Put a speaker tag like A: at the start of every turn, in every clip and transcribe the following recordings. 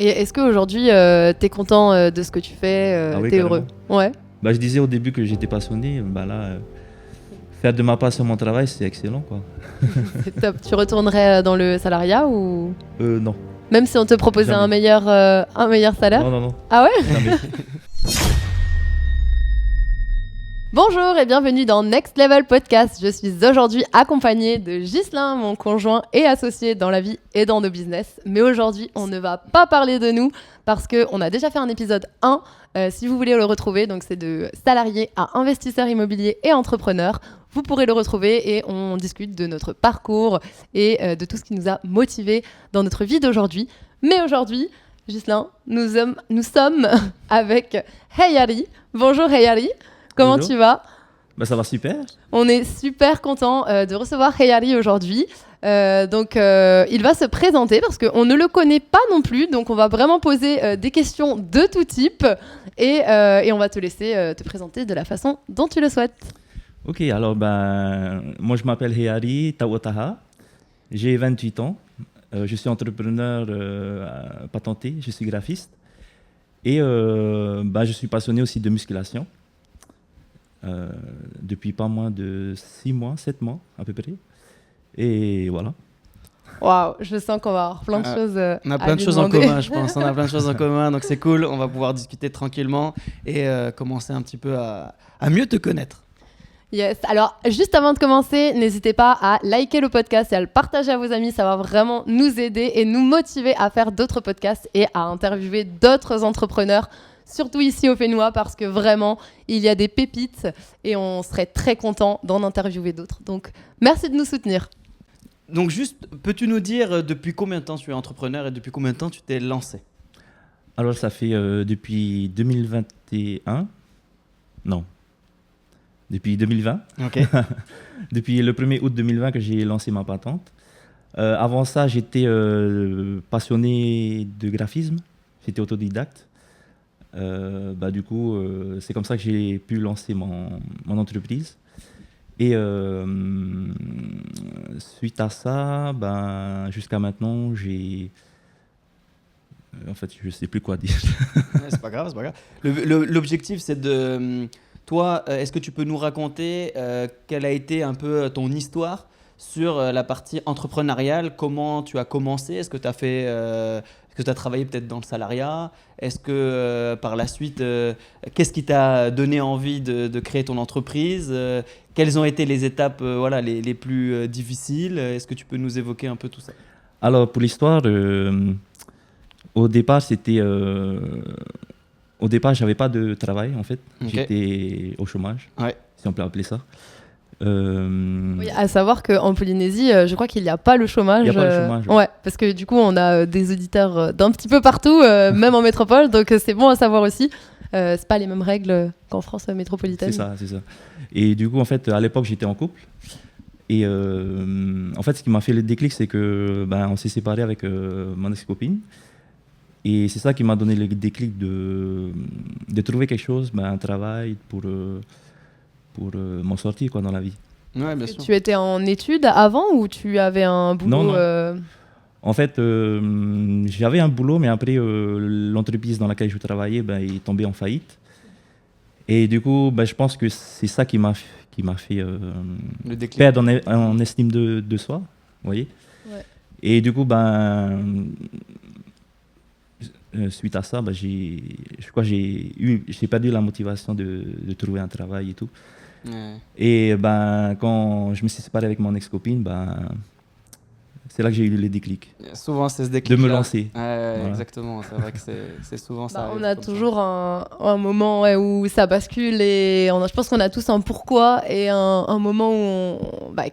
A: Et est-ce qu'aujourd'hui, t'es content de ce que tu fais,
B: Ah oui,
A: t'es heureux? Ouais.
B: Je disais au début que j'étais passionné. Là, faire de ma passion mon travail, c'est excellent, quoi.
A: C'est top. Tu retournerais dans le salariat ou
B: Non.
A: même si on te proposait un meilleur salaire?
B: Non.
A: Ah ouais?
B: Jamais.
A: Bonjour et bienvenue dans Next Level Podcast. Je suis aujourd'hui accompagnée de Ghislain, mon conjoint et associé dans la vie et dans nos business. Mais aujourd'hui, on ne va pas parler de nous parce qu'on a déjà fait un épisode 1. Si vous voulez le retrouver, donc c'est de salarié à investisseur immobilier et entrepreneur. Vous pourrez le retrouver et on discute de notre parcours et de tout ce qui nous a motivés dans notre vie d'aujourd'hui. Mais aujourd'hui, Ghislain, nous sommes avec Heyari. Bonjour Heyari. Comment
B: Bonjour.
A: tu vas?
B: Ça va super.
A: On est super content de recevoir Heyari aujourd'hui. Donc, il va se présenter parce qu'on ne le connaît pas non plus. Donc, on va vraiment poser des questions de tout type et on va te laisser te présenter de la façon dont tu le souhaites.
B: Ok, alors moi je m'appelle Heyari Tawataha. J'ai 28 ans. Je suis entrepreneur patenté. Je suis graphiste. Et je suis passionné aussi de musculation. Depuis pas moins de 6 mois, 7 mois à peu près. Et voilà.
A: Waouh, je sens qu'on va avoir plein de choses
C: on a plein de choses en commun, je pense. On a plein de choses en commun, donc c'est cool. On va pouvoir discuter tranquillement et commencer un petit peu à mieux te connaître.
A: Yes, alors juste avant de commencer, n'hésitez pas à liker le podcast et à le partager à vos amis, ça va vraiment nous aider et nous motiver à faire d'autres podcasts et à interviewer d'autres entrepreneurs, surtout ici au Fénois, parce que vraiment, il y a des pépites et on serait très content d'en interviewer d'autres. Donc, merci de nous soutenir.
C: Donc juste, peux-tu nous dire depuis combien de temps tu es entrepreneur et depuis combien de temps tu t'es lancé?
B: Alors ça fait depuis 2021. Non. Depuis 2020.
C: Ok.
B: Depuis le 1er août 2020 que j'ai lancé ma patente. Avant ça, j'étais passionné de graphisme. J'étais autodidacte. Du coup, c'est comme ça que j'ai pu lancer mon entreprise. Et suite à ça, jusqu'à maintenant, j'ai... En fait, je ne sais plus quoi dire.
C: C'est pas grave, c'est pas grave. L'objectif, c'est de... Toi, est-ce que tu peux nous raconter quelle a été un peu ton histoire sur la partie entrepreneuriale? Comment tu as commencé? Est-ce que tu as fait... Est-ce que tu as travaillé peut-être dans le salariat? Est-ce que par la suite, qu'est-ce qui t'a donné envie de créer ton entreprise? Quelles ont été les étapes les plus difficiles? Est-ce que tu peux nous évoquer un peu tout ça?
B: Alors, pour l'histoire, au départ, Au départ, j'avais pas de travail en fait.
C: Okay.
B: J'étais au chômage, si on peut appeler ça.
A: Oui, à savoir qu'en Polynésie, je crois qu'il n'y a pas le chômage.
B: Il n'y a pas le chômage.
A: Ouais, parce que du coup, on a des auditeurs d'un petit peu partout, même en métropole, donc c'est bon à savoir aussi. C'est pas les mêmes règles qu'en France métropolitaine.
B: C'est ça. Et du coup, en fait, à l'époque, j'étais en couple. Et en fait, ce qui m'a fait le déclic, c'est que on s'est séparés avec mon ex-copine. Et c'est ça qui m'a donné le déclic de trouver quelque chose, un travail pour m'en sortir dans la vie.
C: Ouais, bien sûr.
A: Tu étais en études avant ou tu avais un boulot?
B: Non. En fait, j'avais un boulot, mais après, l'entreprise dans laquelle je travaillais est tombée en faillite. Et du coup, je pense que c'est ça qui m'a fait perdre en estime de soi. Vous voyez?
A: Ouais.
B: Et du coup, suite à ça, j'ai perdu la motivation de trouver un travail et tout.
C: Ouais.
B: Et quand je me suis séparé avec mon ex-copine, c'est là que j'ai eu le déclic.
C: Souvent, c'est ce déclic.
B: De me lancer.
C: Voilà. Exactement, c'est vrai que c'est souvent ça.
A: On a toujours un moment où ça bascule et je pense qu'on a tous un pourquoi et un moment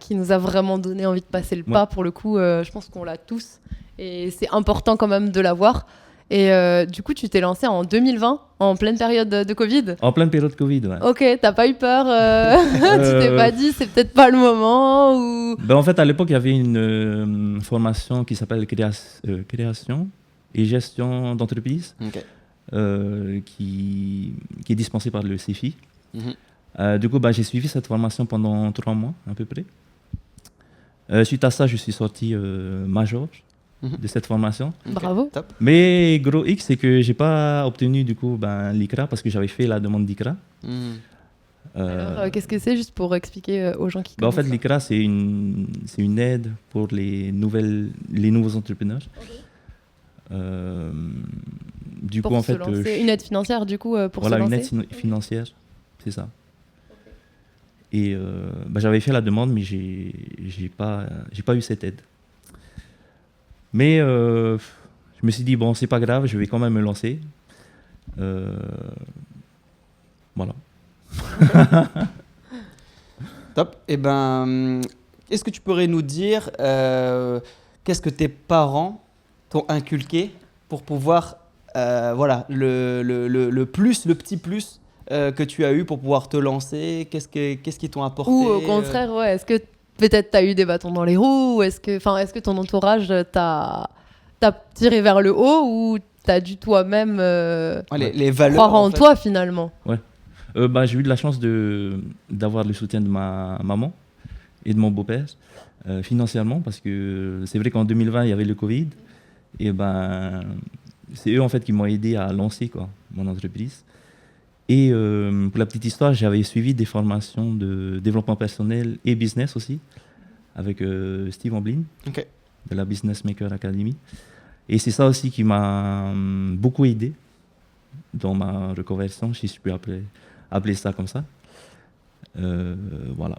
A: qui nous a vraiment donné envie de passer le pas. Pour le coup, je pense qu'on l'a tous et c'est important quand même de l'avoir. Et du coup, tu t'es lancé en 2020, en pleine période de Covid?
B: En pleine période Covid, ouais.
A: Ok, t'as pas eu peur Tu t'es pas dit c'est peut-être pas le moment ou...
B: En fait, à l'époque, il y avait une formation qui s'appelle création et gestion d'entreprise, qui est dispensée par le CEFI. Du coup, j'ai suivi cette formation pendant 3 mois à peu près. Suite à ça, je suis sorti major de cette formation.
C: Ok,
A: Bravo.
C: Top.
B: Mais gros X, c'est que j'ai pas obtenu du coup l'ICRA parce que j'avais fait la demande d'ICRA.
C: Mhm.
A: Alors, qu'est-ce que c'est, juste pour expliquer aux gens qui
B: En fait,
A: connaissent
B: l'ICRA, c'est une aide pour les nouveaux entrepreneurs. Du
A: pour
B: coup, en
A: se
B: fait,
A: lancer. Une aide financière, du coup, pour
B: voilà,
A: se
B: une
A: lancer.
B: aide financière, c'est ça. Et j'avais fait la demande, mais j'ai pas eu cette aide. Mais je me suis dit, bon, c'est pas grave, je vais quand même me lancer. Voilà.
C: Top. Eh ben, est-ce que tu pourrais nous dire qu'est-ce que tes parents t'ont inculqué pour pouvoir, voilà, le plus, le petit plus que tu as eu pour pouvoir te lancer? Qu'est-ce qu'ils t'ont apporté?
A: Ou au contraire, ouais, est-ce que peut-être tu as eu des bâtons dans les roues? Ou est-ce que ton entourage t'a tiré vers le haut ou t'as dû toi-même
C: Les valeurs.
A: croire en
C: fait.
A: toi finalement?
B: J'ai eu de la chance d'avoir le soutien de ma maman et de mon beau-père financièrement parce que c'est vrai qu'en 2020 il y avait le Covid et c'est eux en fait qui m'ont aidé à lancer mon entreprise. Et pour la petite histoire, j'avais suivi des formations de développement personnel et business aussi avec Steve Amblin
C: Ok.
B: de la Business Maker Academy. Et c'est ça aussi qui m'a beaucoup aidé dans ma reconversion, si je peux appeler ça comme ça. Voilà.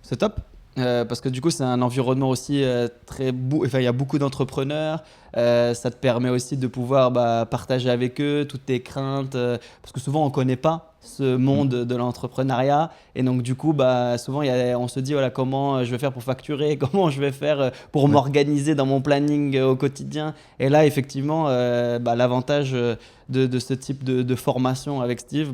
C: C'est top. Parce que du coup, c'est un environnement aussi enfin, il y a beaucoup d'entrepreneurs. Ça te permet aussi de pouvoir partager avec eux toutes tes craintes. Parce que souvent, on ne connaît pas ce monde de l'entrepreneuriat. Et donc, du coup, souvent, on se dit voilà, comment je vais faire pour facturer, comment je vais faire pour m'organiser dans mon planning au quotidien. Et là, effectivement, l'avantage de ce type de formation avec Steve,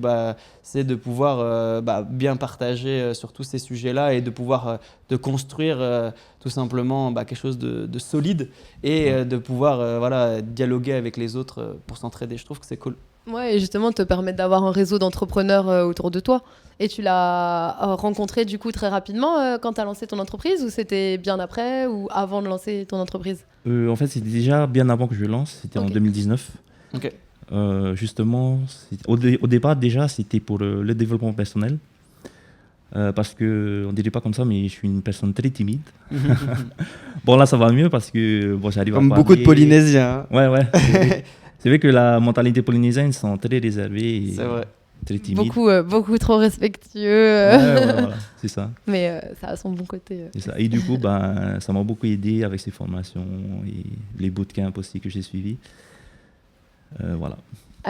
C: c'est de pouvoir bien partager sur tous ces sujets-là et de pouvoir de construire tout simplement quelque chose de solide et de pouvoir dialoguer avec les autres pour s'entraider. Je trouve que c'est cool.
A: Ouais, et justement te permettre d'avoir un réseau d'entrepreneurs autour de toi. Et tu l'as rencontré du coup très rapidement quand tu as lancé ton entreprise, ou c'était bien après ou avant de lancer ton entreprise?
B: En fait, c'était déjà bien avant que je lance, c'était en
A: Ok.
B: 2019.
C: Ok.
B: Justement, au départ déjà, c'était pour le développement personnel. Parce que, on dirait pas comme ça, mais je suis une personne très timide. Bon, là, ça va mieux parce que j'arrive à
C: Comme
B: parler.
C: beaucoup de Polynésiens.
B: Ouais, ouais. C'est vrai que la mentalité polynésienne sont très réservés et
C: C'est vrai.
B: très timides.
A: Beaucoup trop respectueux.
B: Ouais, voilà, c'est ça.
A: Mais ça a son bon côté.
B: C'est ça. Et du coup, ça m'a beaucoup aidé avec ces formations et les bootcamps aussi que j'ai suivis. Voilà.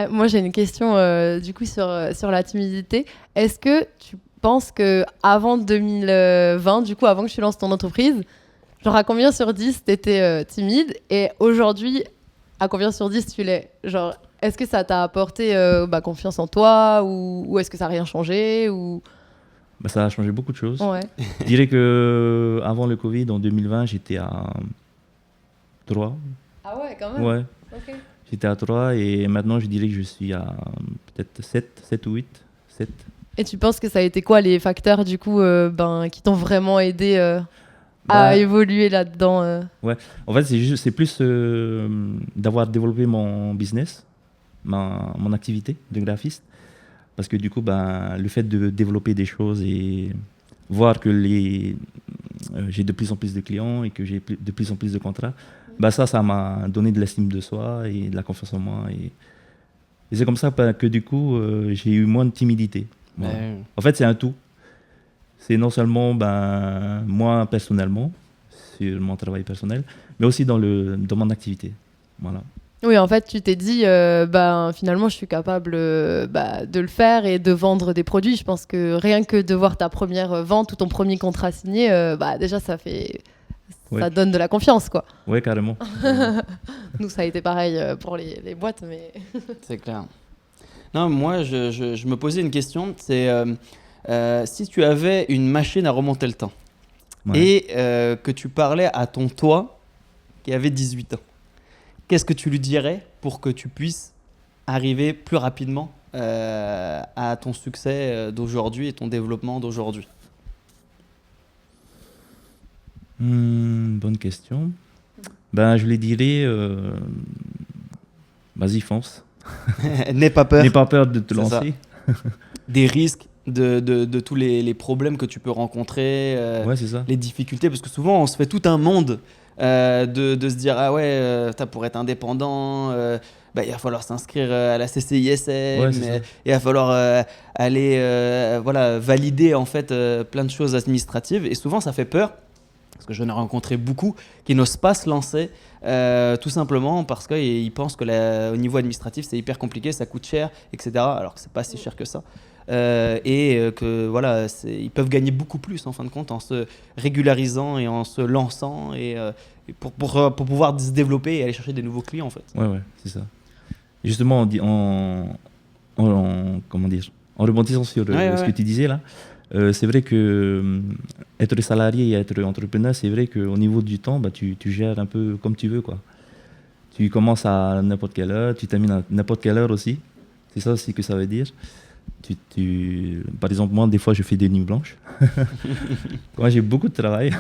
A: Moi, j'ai une question du coup sur la timidité. Est-ce que tu penses que avant 2020, du coup, avant que tu lances ton entreprise, genre à combien sur 10 t'étais timide, et aujourd'hui, à combien sur 10 tu l'es? Genre, est-ce que ça t'a apporté confiance en toi, ou est-ce que ça n'a rien changé ou...
B: Ça a changé beaucoup de choses.
A: Ouais.
B: Je dirais que avant le Covid, en 2020, j'étais à 3.
A: Ah ouais, quand même.
B: Ouais,
A: Ok.
B: j'étais à 3 et maintenant je dirais que je suis à peut-être 7 ou 8. 7.
A: Et tu penses que ça a été quoi les facteurs du coup qui t'ont vraiment aidé à
B: Bah,
A: évoluer là-dedans
B: En fait, c'est plus d'avoir développé mon business, mon activité de graphiste. Parce que du coup, le fait de développer des choses et voir que j'ai de plus en plus de clients et que j'ai de plus en plus de contrats, ça m'a donné de l'estime de soi et de la confiance en moi. Et c'est comme ça que du coup, j'ai eu moins de timidité. Voilà. En fait, c'est un tout. C'est non seulement moi personnellement, sur mon travail personnel, mais aussi dans mon activité. Voilà.
A: Oui, en fait, tu t'es dit, finalement, je suis capable de le faire et de vendre des produits. Je pense que rien que de voir ta première vente ou ton premier contrat signé, déjà, ça donne de la confiance, quoi.
B: Ouais, carrément.
A: Nous, ça a été pareil pour les boîtes, mais...
C: C'est clair. Non, moi, je me posais une question. C'est si tu avais une machine à remonter le temps et que tu parlais à ton toi qui avait 18 ans, qu'est-ce que tu lui dirais pour que tu puisses arriver plus rapidement à ton succès d'aujourd'hui et ton développement d'aujourd'hui?
B: Bonne question. Ben, je lui dirais, vas-y, fonce.
C: N'aie pas peur.
B: N'aie pas peur de te
C: C'est ça.
B: lancer.
C: Des risques, de tous les problèmes que tu peux rencontrer,
B: Ouais, c'est ça.
C: les difficultés, parce que souvent on se fait tout un monde de se dire ah ouais, pour être indépendant, il va falloir s'inscrire à la CCISM,
B: Ouais, c'est ça.
C: il va falloir aller valider en fait plein de choses administratives, et souvent ça fait peur. Parce que j'en ai rencontré beaucoup qui n'osent pas se lancer tout simplement parce qu'ils pensent que au niveau administratif c'est hyper compliqué, ça coûte cher, etc. Alors que c'est pas si cher que ça. Que voilà, ils peuvent gagner beaucoup plus en fin de compte en se régularisant et en se lançant et pour pouvoir se développer et aller chercher des nouveaux clients en fait.
B: Ouais, c'est ça. Et justement, comment dire, en rebondissant sur ce que tu disais là, c'est vrai que être salarié et être entrepreneur, c'est vrai qu'au niveau du temps, tu gères un peu comme tu veux, quoi. Tu commences à n'importe quelle heure, tu termines à n'importe quelle heure aussi. C'est ça aussi que ça veut dire. Par exemple, moi, des fois, je fais des nuits blanches. Moi, j'ai beaucoup de travail.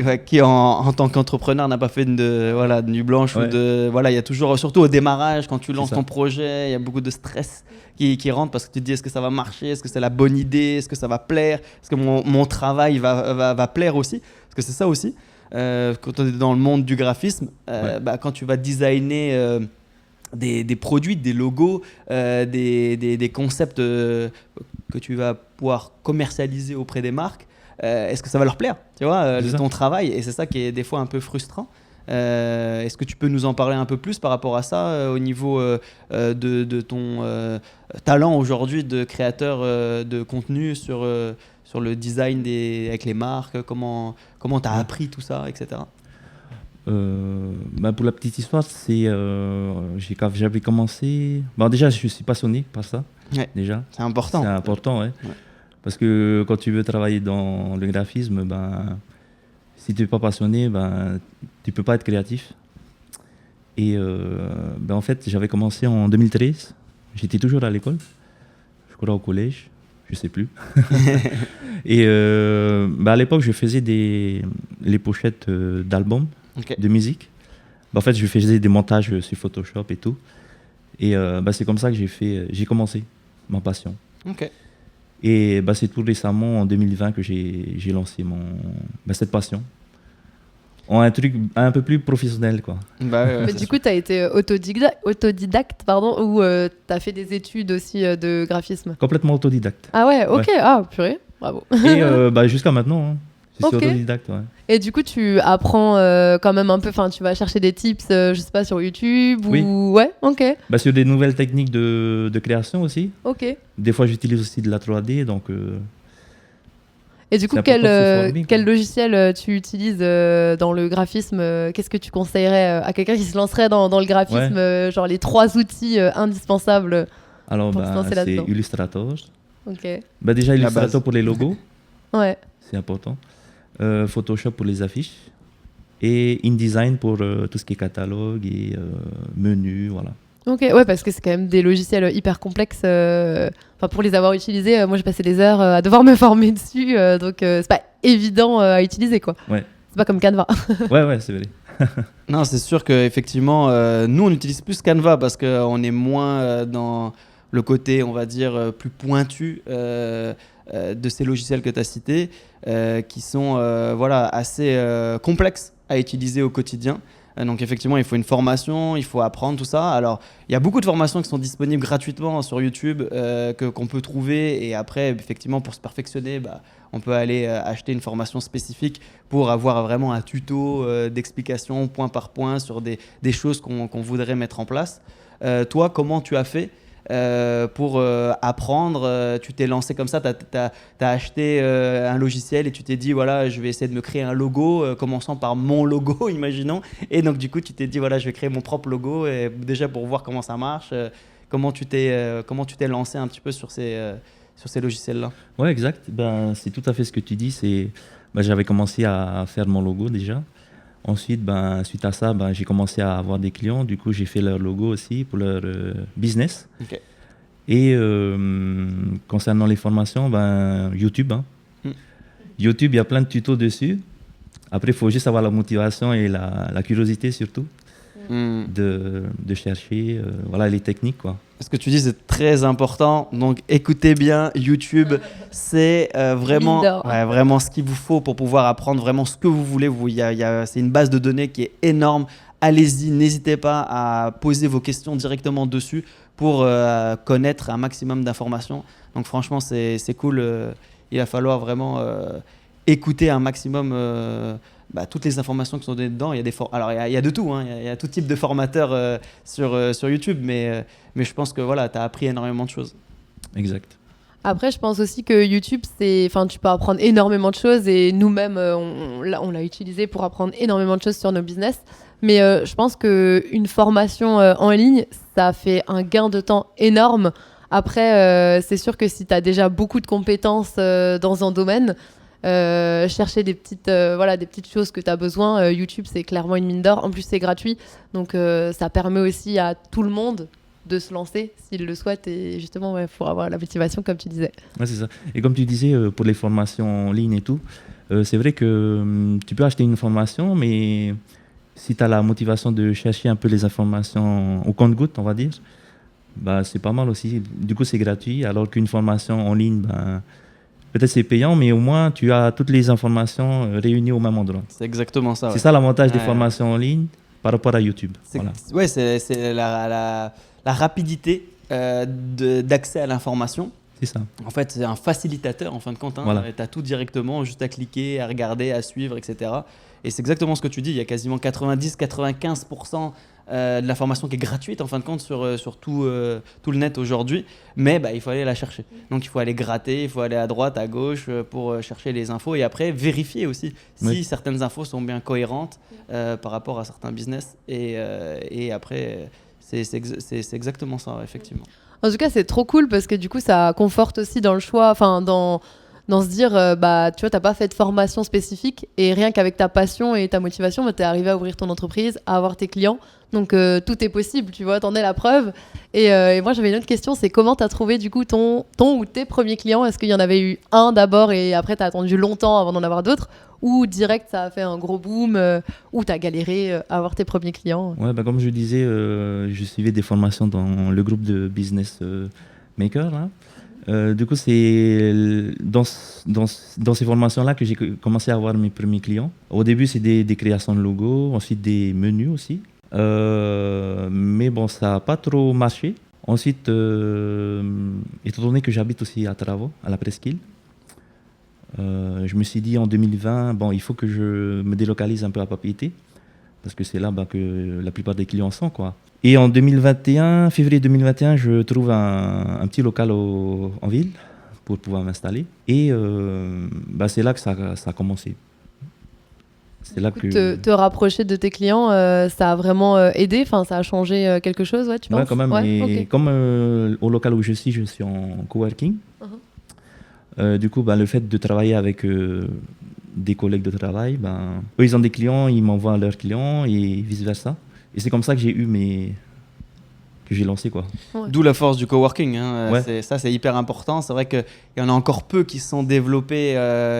C: Ouais, qui en tant qu'entrepreneur n'a pas fait de nuit blanche
B: Ouais.
C: il y a toujours, surtout au démarrage, quand tu lances ton projet, il y a beaucoup de stress qui rentre parce que tu te dis est-ce que ça va marcher, est-ce que c'est la bonne idée, est-ce que ça va plaire, est-ce que mon travail va plaire aussi, parce que c'est ça aussi. Quand on est dans le monde du graphisme, quand tu vas designer des produits, des logos, des concepts que tu vas pouvoir commercialiser auprès des marques, est-ce que ça va leur plaire, tu vois, ton travail, et c'est ça qui est des fois un peu frustrant. Est-ce que tu peux nous en parler un peu plus par rapport à ça au niveau de ton talent aujourd'hui de créateur de contenu sur le design avec les marques, comment tu as appris tout ça, etc.
B: Pour la petite histoire, j'avais commencé. Déjà, je suis passionné par ça.
C: Ouais.
B: Déjà.
C: C'est important.
B: C'est important, ouais. Parce que quand tu veux travailler dans le graphisme, si tu n'es pas passionné, tu ne peux pas être créatif. Et en fait, j'avais commencé en 2013. J'étais toujours à l'école, je crois au collège, je ne sais plus. Et à l'époque, je faisais les pochettes d'albums, de musique. En fait, je faisais des montages sur Photoshop et tout. Et c'est comme ça que j'ai commencé ma passion.
C: Ok.
B: Et c'est tout récemment, en 2020, que j'ai lancé cette passion. En un truc un peu plus professionnel, quoi.
A: Mais du coup, tu as été autodidacte ou tu as fait des études aussi de graphisme?
B: Complètement autodidacte.
A: Ah ouais, ok. Ouais. Ah, purée, bravo.
B: Et jusqu'à maintenant, hein, je suis autodidacte, ouais.
A: Et du coup, tu apprends quand même un peu, tu vas chercher des tips, je sais pas, sur YouTube
B: Oui.
A: ou... Ouais, ok.
B: Sur des nouvelles techniques de création aussi.
A: Ok.
B: Des fois, j'utilise aussi de la 3D, donc...
A: Et du coup, quel logiciel tu utilises dans le graphisme? Qu'est-ce que tu conseillerais à quelqu'un qui se lancerait dans le graphisme, genre les 3 outils indispensables?
B: Alors, c'est Illustrator.
A: Ok.
B: Déjà, Illustrator pour les logos.
A: Ouais.
B: C'est important. Photoshop pour les affiches. Et InDesign pour tout ce qui est catalogue et menu, voilà.
A: Ok, ouais, parce que c'est quand même des logiciels hyper complexes. Pour les avoir utilisés, moi j'ai passé des heures à devoir me former dessus, donc c'est pas évident à utiliser, quoi.
B: Ouais.
A: C'est pas comme Canva.
B: ouais, c'est vrai.
C: Non, c'est sûr qu'effectivement, nous on utilise plus Canva parce qu'on est moins dans le côté, on va dire, plus pointu de ces logiciels que tu as cités, qui sont assez complexes à utiliser au quotidien. Donc effectivement, il faut une formation, il faut apprendre tout ça. Alors, il y a beaucoup de formations qui sont disponibles gratuitement sur YouTube qu'on peut trouver. Et après, effectivement, pour se perfectionner, on peut aller acheter une formation spécifique pour avoir vraiment un tuto d'explication point par point sur des choses qu'on voudrait mettre en place. Toi, comment tu as fait pour apprendre? Tu t'es lancé comme ça, tu as acheté un logiciel et tu t'es dit voilà, je vais essayer de me créer un logo, commençant par mon logo, imaginons, et donc du coup tu t'es dit voilà, je vais créer mon propre logo, et déjà pour voir comment ça marche, comment tu t'es lancé un petit peu sur ces logiciels là?
B: Ouais, exact, c'est tout à fait ce que tu dis. J'avais commencé à faire mon logo déjà. Ensuite, suite à ça, j'ai commencé à avoir des clients. Du coup, j'ai fait leur logo aussi pour leur business.
C: Okay.
B: Et concernant les formations, YouTube. YouTube, il y a plein de tutos dessus. Après, il faut juste avoir la motivation et la curiosité surtout de chercher voilà, les techniques, quoi.
C: Ce que tu dis, c'est très important. Donc, écoutez bien, YouTube, c'est vraiment, vraiment ce qu'il vous faut pour pouvoir apprendre vraiment ce que vous voulez. C'est une base de données qui est énorme. Allez-y, n'hésitez pas à poser vos questions directement dessus pour connaître un maximum d'informations. Donc, franchement, c'est cool. Il va falloir vraiment écouter un maximum toutes les informations qui sont données dedans. Alors, il y a de tout, hein. Il y a tout type de formateurs sur YouTube, mais je pense que voilà, tu as appris énormément de choses.
B: Exact.
A: Après, je pense aussi que YouTube, tu peux apprendre énormément de choses et nous-mêmes, on l'a utilisé pour apprendre énormément de choses sur nos business. Mais je pense qu'une formation en ligne, ça fait un gain de temps énorme. Après, c'est sûr que si tu as déjà beaucoup de compétences dans un domaine, chercher des petites choses que tu as besoin, YouTube, c'est clairement une mine d'or. En plus, c'est gratuit. Donc, ça permet aussi à tout le monde de se lancer s'il le souhaite. Et justement, il faut avoir la motivation, comme tu disais.
B: Ouais, c'est ça. Et comme tu disais, pour les formations en ligne et tout, c'est vrai que tu peux acheter une formation, mais si tu as la motivation de chercher un peu les informations au compte-gouttes, on va dire, c'est pas mal aussi. Du coup, c'est gratuit, alors qu'une formation en ligne, peut-être c'est payant, mais au moins, tu as toutes les informations réunies au même endroit.
C: C'est exactement ça.
B: C'est ça l'avantage des formations en ligne par rapport à YouTube.
C: Ouais, c'est la rapidité d'accès à l'information.
B: C'est ça.
C: En fait, c'est un facilitateur en fin de compte. Hein.
B: Voilà.
C: Tu as tout directement, juste à cliquer, à regarder, à suivre, etc. Et c'est exactement ce que tu dis. Il y a quasiment 90-95% de l'information qui est gratuite en fin de compte sur tout le net aujourd'hui. Mais il faut aller la chercher. Donc il faut aller gratter, il faut aller à droite, à gauche pour chercher les infos. Et après, vérifier aussi si certaines infos sont bien cohérentes par rapport à certains business. Et après, c'est exactement ça, effectivement.
A: En tout cas, c'est trop cool parce que du coup, ça conforte aussi dans le choix, dans se dire, tu vois, t'as pas fait de formation spécifique et rien qu'avec ta passion et ta motivation, t'es arrivé à ouvrir ton entreprise, à avoir tes clients. Donc, tout est possible, tu vois, t'en es la preuve. Et moi, j'avais une autre question, c'est comment t'as trouvé du coup ton ou tes premiers clients? Est-ce qu'il y en avait eu un d'abord et après t'as attendu longtemps avant d'en avoir d'autres? Ou direct, ça a fait un gros boom, ou t'as galéré à avoir tes premiers clients?
B: Ouais, comme je disais, je suivais des formations dans le groupe de Business Maker, là. Du coup, c'est dans ces formations-là que j'ai commencé à avoir mes premiers clients. Au début, c'est des créations de logos, ensuite des menus aussi. Mais bon, ça n'a pas trop marché. Ensuite, étant donné que j'habite aussi à Taravao, à la Presqu'île, je me suis dit en 2020, il faut que je me délocalise un peu à Papeete, parce que c'est là que la plupart des clients sont, quoi. Et en février 2021, je trouve un petit local en ville pour pouvoir m'installer. Et c'est là que ça a commencé. C'est là que
A: te rapprocher de tes clients, ça a vraiment aidé, ça a changé quelque chose, tu penses?
B: Quand même. Okay. Comme au local où je suis en coworking. Du coup, le fait de travailler avec des collègues de travail, eux, ils ont des clients, ils m'envoient leurs clients et vice-versa. Et c'est comme ça que que j'ai lancé, quoi.
C: Ouais. D'où la force du coworking. Hein. C'est hyper important. C'est vrai qu'il y en a encore peu qui se sont développés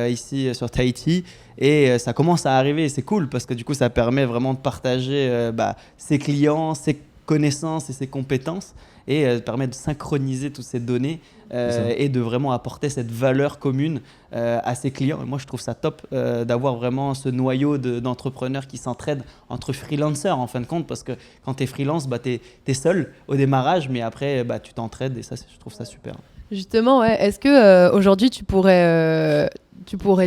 C: ici sur Tahiti. Et ça commence à arriver. C'est cool parce que du coup, ça permet vraiment de partager ses clients, ses connaissances et ses compétences. Et permet de synchroniser toutes ces données et de vraiment apporter cette valeur commune à ses clients. Et moi, je trouve ça top d'avoir vraiment ce noyau d'entrepreneurs qui s'entraident entre freelancers en fin de compte, parce que quand tu es freelance, tu es seul au démarrage, mais après, tu t'entraides et ça, je trouve ça super.
A: Justement, est-ce que aujourd'hui, tu pourrais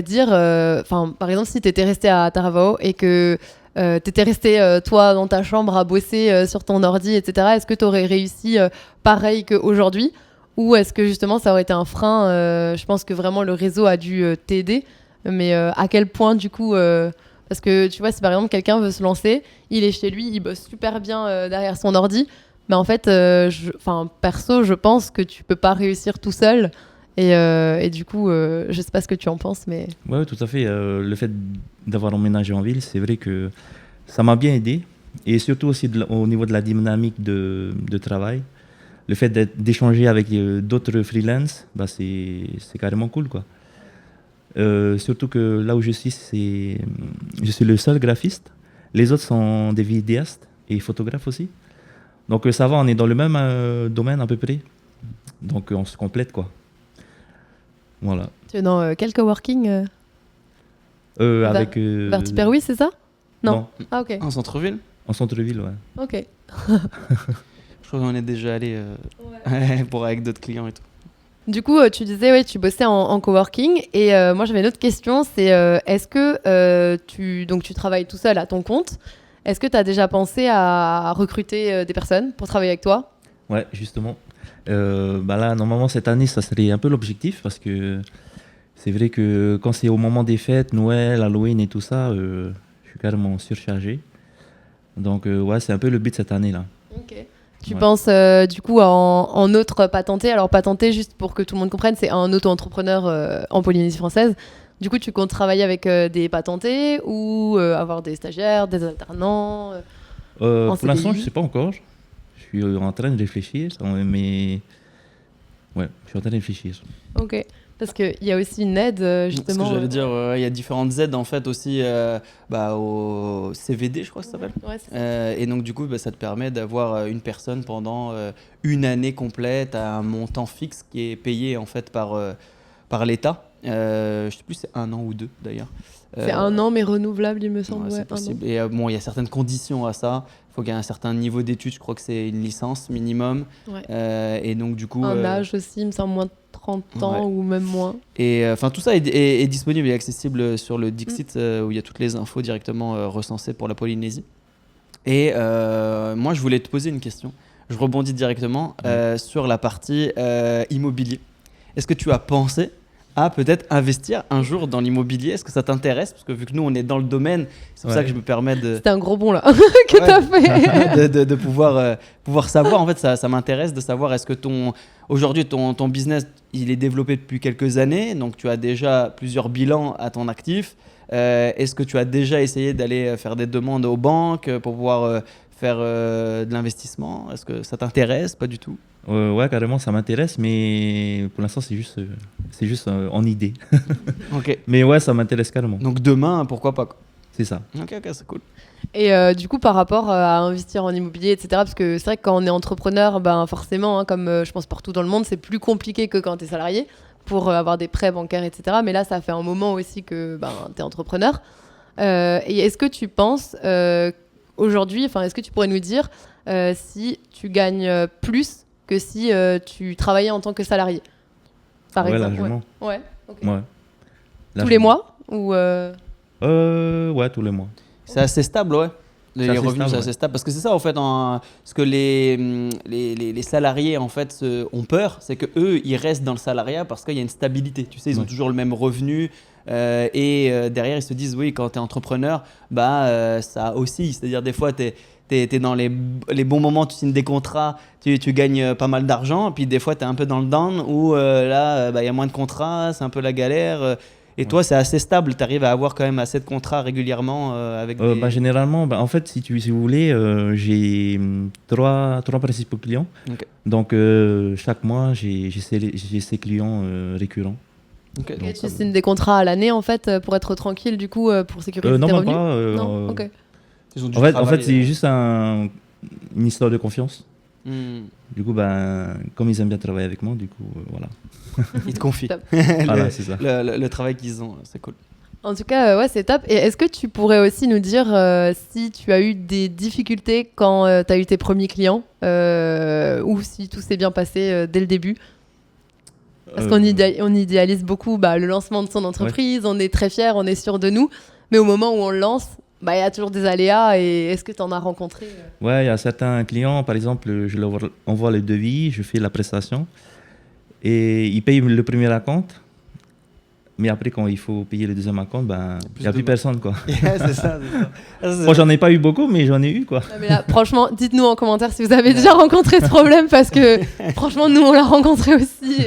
A: dire, par exemple, si tu étais resté à Taravao et que t'étais resté, toi, dans ta chambre à bosser sur ton ordi, etc. Est-ce que tu aurais réussi pareil qu'aujourd'hui? Ou est-ce que justement ça aurait été un frein? Je pense que vraiment le réseau a dû t'aider. Mais à quel point du coup parce que tu vois, si par exemple quelqu'un veut se lancer, il est chez lui, il bosse super bien derrière son ordi. Mais en fait, perso, je pense que tu peux pas réussir tout seul. Et du coup, je sais pas ce que tu en penses, mais...
B: Ouais, tout à fait. Le fait d'avoir emménagé en ville, c'est vrai que ça m'a bien aidé. Et surtout aussi au niveau de la dynamique de travail. Le fait d'échanger avec d'autres freelances, c'est carrément cool, quoi. Surtout que là où je suis, je suis le seul graphiste. Les autres sont des vidéastes et photographes aussi. Donc ça va, on est dans le même domaine à peu près. Donc on se complète quoi. Voilà.
A: Tu es dans quel coworking
B: Avec.
A: vers Tiperoui, c'est ça? Non. Ah, ok.
C: En centre-ville?
B: En centre-ville, ouais.
A: Ok.
C: Je crois qu'on est déjà allé avec d'autres clients et tout.
A: Du coup, tu disais, ouais, tu bossais en coworking. Et moi, j'avais une autre question. C'est est-ce que tu travailles tout seul à ton compte? Est-ce que tu as déjà pensé à recruter des personnes pour travailler avec toi?
B: Ouais, justement. Là, normalement, cette année, ça serait un peu l'objectif parce que c'est vrai que quand c'est au moment des fêtes, Noël, Halloween et tout ça, je suis carrément surchargé. Donc, ouais, c'est un peu le but cette année-là.
A: Ok. Tu penses du coup en autre patenté? Alors, patenté, juste pour que tout le monde comprenne, c'est un auto-entrepreneur en Polynésie française. Du coup, tu comptes travailler avec des patentés ou avoir des stagiaires, des alternants en
B: Pour l'instant,
A: CDI?
B: je ne sais pas encore. Je suis en train de réfléchir, mais ouais, je suis en train de réfléchir.
A: Ok. Parce qu'il y a aussi une aide, justement.
C: Ce que j'allais dire, il y a différentes aides en fait aussi au CVD, je crois que ça s'appelle.
A: Ouais, c'est ça.
C: Et donc du coup, ça te permet d'avoir une personne pendant une année complète à un montant fixe qui est payé en fait par l'État. Je sais plus, c'est 1 an ou 2 d'ailleurs.
A: C'est 1 an, mais renouvelable, il me semble.
C: Ouais,
A: Ouais,
C: c'est possible. Et bon, il y a certaines conditions à ça. Il faut qu'il y ait un certain niveau d'études. Je crois que c'est une licence minimum.
A: Ouais.
C: Et donc, du coup.
A: Un âge aussi, il me semble, moins de 30 ans ou même moins.
C: Et enfin, tout ça est disponible et accessible sur le Dixit où il y a toutes les infos directement recensées pour la Polynésie. Et moi, je voulais te poser une question. Je rebondis directement sur la partie immobilier. Est-ce que tu as pensé à peut-être investir un jour dans l'immobilier? Est-ce que ça t'intéresse? Parce que vu que nous, on est dans le domaine, c'est pour ça que je me permets de...
A: C'était un gros bond là que t'as fait.
C: de pouvoir savoir. En fait, ça m'intéresse de savoir est-ce que aujourd'hui, ton business, il est développé depuis quelques années, donc tu as déjà plusieurs bilans à ton actif. Est-ce que tu as déjà essayé d'aller faire des demandes aux banques pour pouvoir faire de l'investissement? Est-ce que ça t'intéresse? Pas du tout.
B: Ouais, carrément, ça m'intéresse, mais pour l'instant, c'est juste en idée.
C: Ok.
B: Mais ouais, ça m'intéresse carrément.
C: Donc demain, pourquoi pas, quoi.
B: C'est ça.
C: Ok, c'est cool.
A: Et du coup, par rapport à investir en immobilier, etc., parce que c'est vrai que quand on est entrepreneur, ben, forcément, comme je pense partout dans le monde, c'est plus compliqué que quand tu es salarié pour avoir des prêts bancaires, etc. Mais là, ça fait un moment aussi que tu es entrepreneur. Et est-ce que tu penses aujourd'hui, est-ce que tu pourrais nous dire si tu gagnes plus que si tu travaillais en tant que salarié, par
B: ouais,
A: exemple?
B: largement.
A: Ouais. Okay.
B: Ouais.
A: Tous les mois ou
B: Ouais, tous les mois.
C: C'est assez stable, ouais. Les
B: assez
C: revenus,
B: stable,
C: c'est
B: ouais.
C: assez stable. Parce que c'est ça, en fait, ce que les salariés, en fait, ont peur, c'est qu'eux, ils restent dans le salariat parce qu'il y a une stabilité. Tu sais, ils ont toujours le même revenu. Derrière, ils se disent, oui, quand tu es entrepreneur, ça aussi. C'est-à-dire, des fois, tu es dans les bons moments, tu signes des contrats, tu gagnes pas mal d'argent. Puis des fois, tu es un peu dans le down où là, il y a moins de contrats, c'est un peu la galère. Et toi, c'est assez stable, tu arrives à avoir quand même assez de contrats régulièrement avec des...
B: Généralement, en fait, si vous voulez, j'ai trois principaux clients.
C: Ok.
B: Donc, chaque mois, j'ai ces clients récurrents.
C: Ok.
A: Et tu signes des contrats à l'année, en fait, pour être tranquille, du coup, pour sécuriser
B: Non,
A: tes
B: même
A: revenus?
B: pas.
A: Non, ok.
C: Ils ont du
B: En fait,
C: travail,
B: c'est juste une histoire de confiance.
C: Hmm.
B: Du coup, comme ils aiment bien travailler avec moi, du coup, voilà.
C: Ils te confient.
A: Top.
B: Voilà, c'est ça.
C: Le travail qu'ils ont, c'est cool.
A: En tout cas, ouais, c'est top. Et est-ce que tu pourrais aussi nous dire si tu as eu des difficultés quand tu as eu tes premiers clients ou si tout s'est bien passé dès le début? Parce qu'on idéalise beaucoup le lancement de son entreprise, on est très fiers, on est sûr de nous. Mais au moment où on le lance, il y a toujours des aléas. Et est-ce que tu en as rencontré
B: Ouais, il y a certains clients, par exemple, je leur envoie le devis, je fais la prestation et ils payent le premier acompte. Mais après, quand il faut payer le deuxième acompte, il n'y a plus personne, quoi.
C: C'est ça.
B: Moi, j'en ai pas eu beaucoup, mais j'en ai eu, quoi.
A: Mais là, franchement, dites-nous en commentaire si vous avez déjà rencontré ce problème parce que franchement, nous, on l'a rencontré aussi.